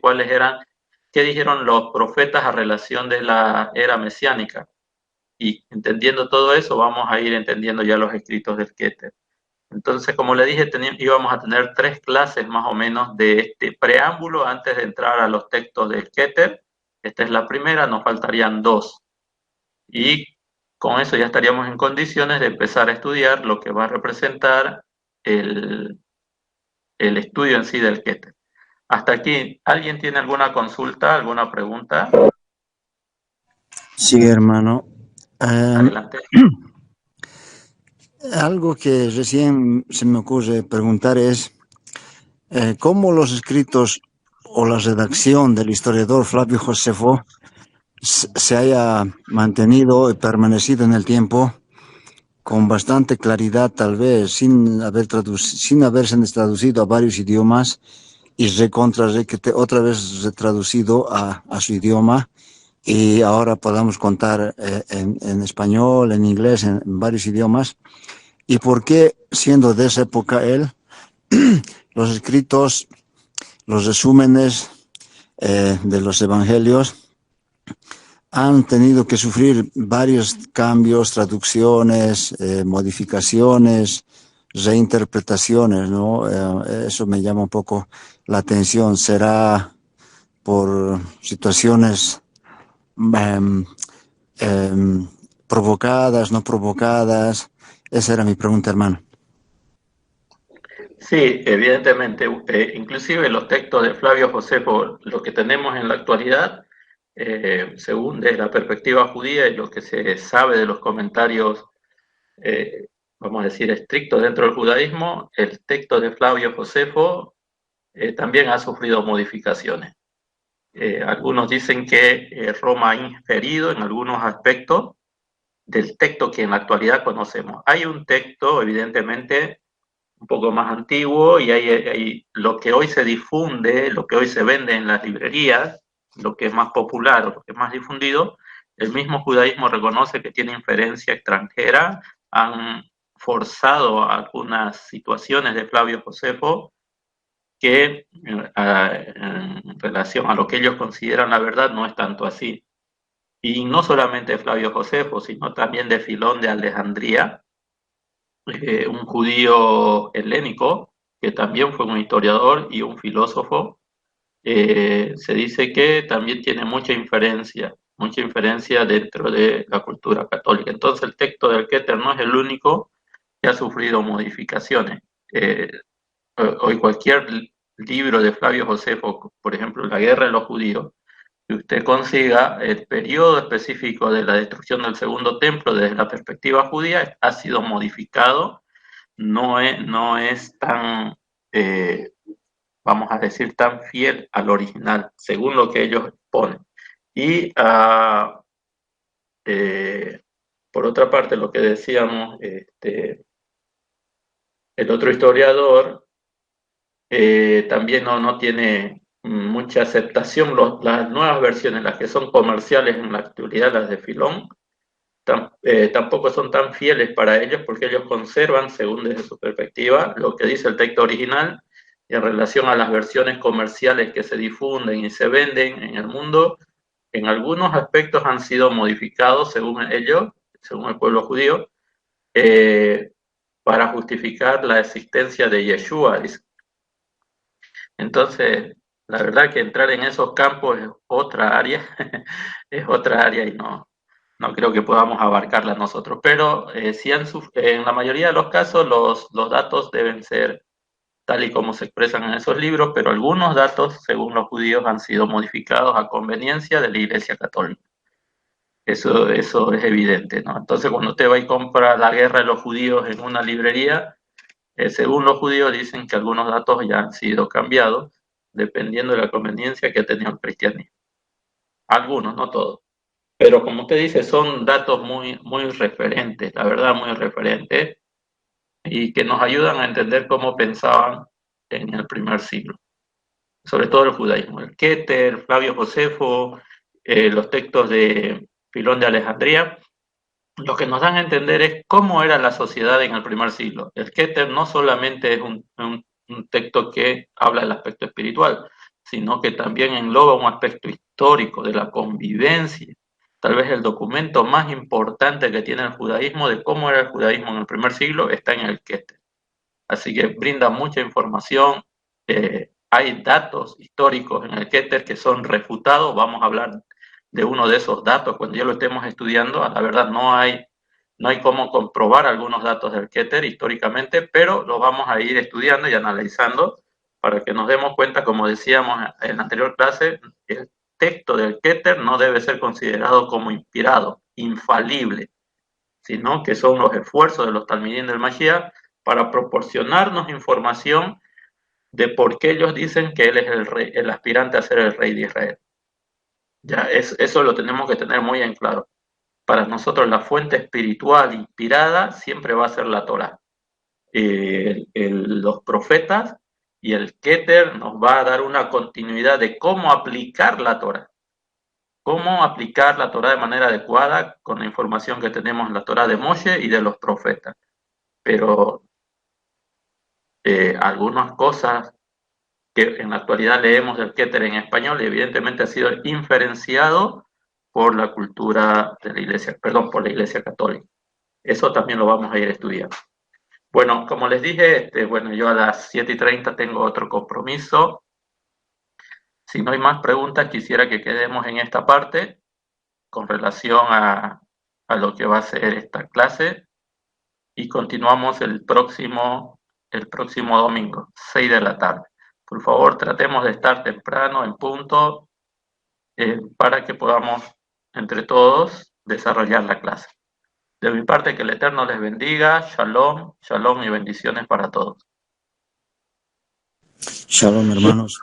qué dijeron los profetas a relación de la era mesiánica. Y entendiendo todo eso, vamos a ir entendiendo ya los escritos del Keter. Entonces, como le dije, íbamos a tener 3 clases más o menos de este preámbulo antes de entrar a los textos del Keter. Esta es la primera, nos faltarían 2. Y con eso ya estaríamos en condiciones de empezar a estudiar lo que va a representar el estudio en sí del Keter. Hasta aquí, ¿alguien tiene alguna consulta, alguna pregunta? Sí, hermano. Adelante. Algo que recién se me ocurre preguntar es cómo los escritos o la redacción del historiador Flavio Josefo se haya mantenido y permanecido en el tiempo con bastante claridad, tal vez sin haberse traducido a varios idiomas y otra vez retraducido a su idioma, y ahora podamos contar en español, en inglés, en varios idiomas. ¿Y por qué, siendo de esa época él, los escritos, los resúmenes de los evangelios han tenido que sufrir varios cambios, traducciones, modificaciones, reinterpretaciones, ¿no? Eso me llama un poco la atención. ¿Será por situaciones provocadas, no provocadas? Esa era mi pregunta, hermano. Sí, evidentemente, inclusive los textos de Flavio Josefo, lo que tenemos en la actualidad, según desde la perspectiva judía y lo que se sabe de los comentarios, vamos a decir, estrictos dentro del judaísmo, el texto de Flavio Josefo también ha sufrido modificaciones. Algunos dicen que Roma ha inferido en algunos aspectos del texto que en la actualidad conocemos. Hay un texto, evidentemente, un poco más antiguo, y hay lo que hoy se difunde, lo que hoy se vende en las librerías, lo que es más popular o lo que es más difundido, el mismo judaísmo reconoce que tiene inferencia extranjera, han forzado algunas situaciones de Flavio Josefo que en relación a lo que ellos consideran la verdad no es tanto así. Y no solamente de Flavio Josefo, sino también de Filón de Alejandría, un judío helénico, que también fue un historiador y un filósofo. Se dice que también tiene mucha inferencia dentro de la cultura católica. Entonces el texto del Keter no es el único que ha sufrido modificaciones. Eh, Hoy cualquier libro de Flavio Josefo, por ejemplo, La guerra de los judíos, que usted consiga el periodo específico de la destrucción del segundo templo desde la perspectiva judía, ha sido modificado, no es tan, vamos a decir, tan fiel al original, según lo que ellos ponen. Y por otra parte, lo que decíamos, el otro historiador también no tiene mucha aceptación. Las nuevas versiones, las que son comerciales en la actualidad, las de Filón, tampoco son tan fieles para ellos porque ellos conservan, según desde su perspectiva, lo que dice el texto original en relación a las versiones comerciales que se difunden y se venden en el mundo. En algunos aspectos han sido modificados, según ellos, según el pueblo judío, para justificar la existencia de Yeshua. Entonces, la verdad que entrar en esos campos es otra área, es otra área y no creo que podamos abarcarla nosotros. Pero sí en la mayoría de los casos los datos deben ser tal y como se expresan en esos libros, pero algunos datos, según los judíos, han sido modificados a conveniencia de la Iglesia Católica. Eso es evidente, ¿no? Entonces, cuando usted va y compra La guerra de los judíos en una librería, según los judíos dicen que algunos datos ya han sido cambiados, dependiendo de la conveniencia que ha tenido el cristianismo. Algunos, no todos. Pero como usted dice, son datos muy referentes, la verdad, muy referentes, y que nos ayudan a entender cómo pensaban en el primer siglo, sobre todo el judaísmo. El Keter, Flavio Josefo, los textos de Filón de Alejandría, lo que nos dan a entender es cómo era la sociedad en el primer siglo. El Keter no solamente es un texto que habla del aspecto espiritual, sino que también engloba un aspecto histórico de la convivencia. Tal vez el documento más importante que tiene el judaísmo de cómo era el judaísmo en el primer siglo está en el Keter. Así que brinda mucha información. Hay datos históricos en el Keter que son refutados. Vamos a hablar de uno de esos datos cuando ya lo estemos estudiando. La verdad no hay cómo comprobar algunos datos del Keter históricamente, pero lo vamos a ir estudiando y analizando para que nos demos cuenta, como decíamos en la anterior clase, el texto del Keter no debe ser considerado como inspirado, infalible, sino que son los esfuerzos de los talmidín del Mashiach para proporcionarnos información de por qué ellos dicen que él es el rey, el aspirante a ser el rey de Israel. Ya, eso lo tenemos que tener muy en claro. Para nosotros la fuente espiritual inspirada siempre va a ser la Torah. Los profetas y el Keter nos va a dar una continuidad de cómo aplicar la Torah. Cómo aplicar la Torah de manera adecuada con la información que tenemos en la Torah de Moshe y de los profetas. Pero algunas cosas que en la actualidad leemos del Keter en español, evidentemente ha sido inferenciado por la cultura de la Iglesia, perdón, por la Iglesia Católica. Eso también lo vamos a ir estudiando. Bueno, como les dije, bueno, yo a las 7:30 tengo otro compromiso. Si no hay más preguntas, quisiera que quedemos en esta parte con relación a lo que va a ser esta clase y continuamos el próximo domingo, 6 de la tarde. Por favor, tratemos de estar temprano, en punto, para que podamos, entre todos, desarrollar la clase. De mi parte, que el Eterno les bendiga. Shalom, shalom y bendiciones para todos. Shalom, hermanos.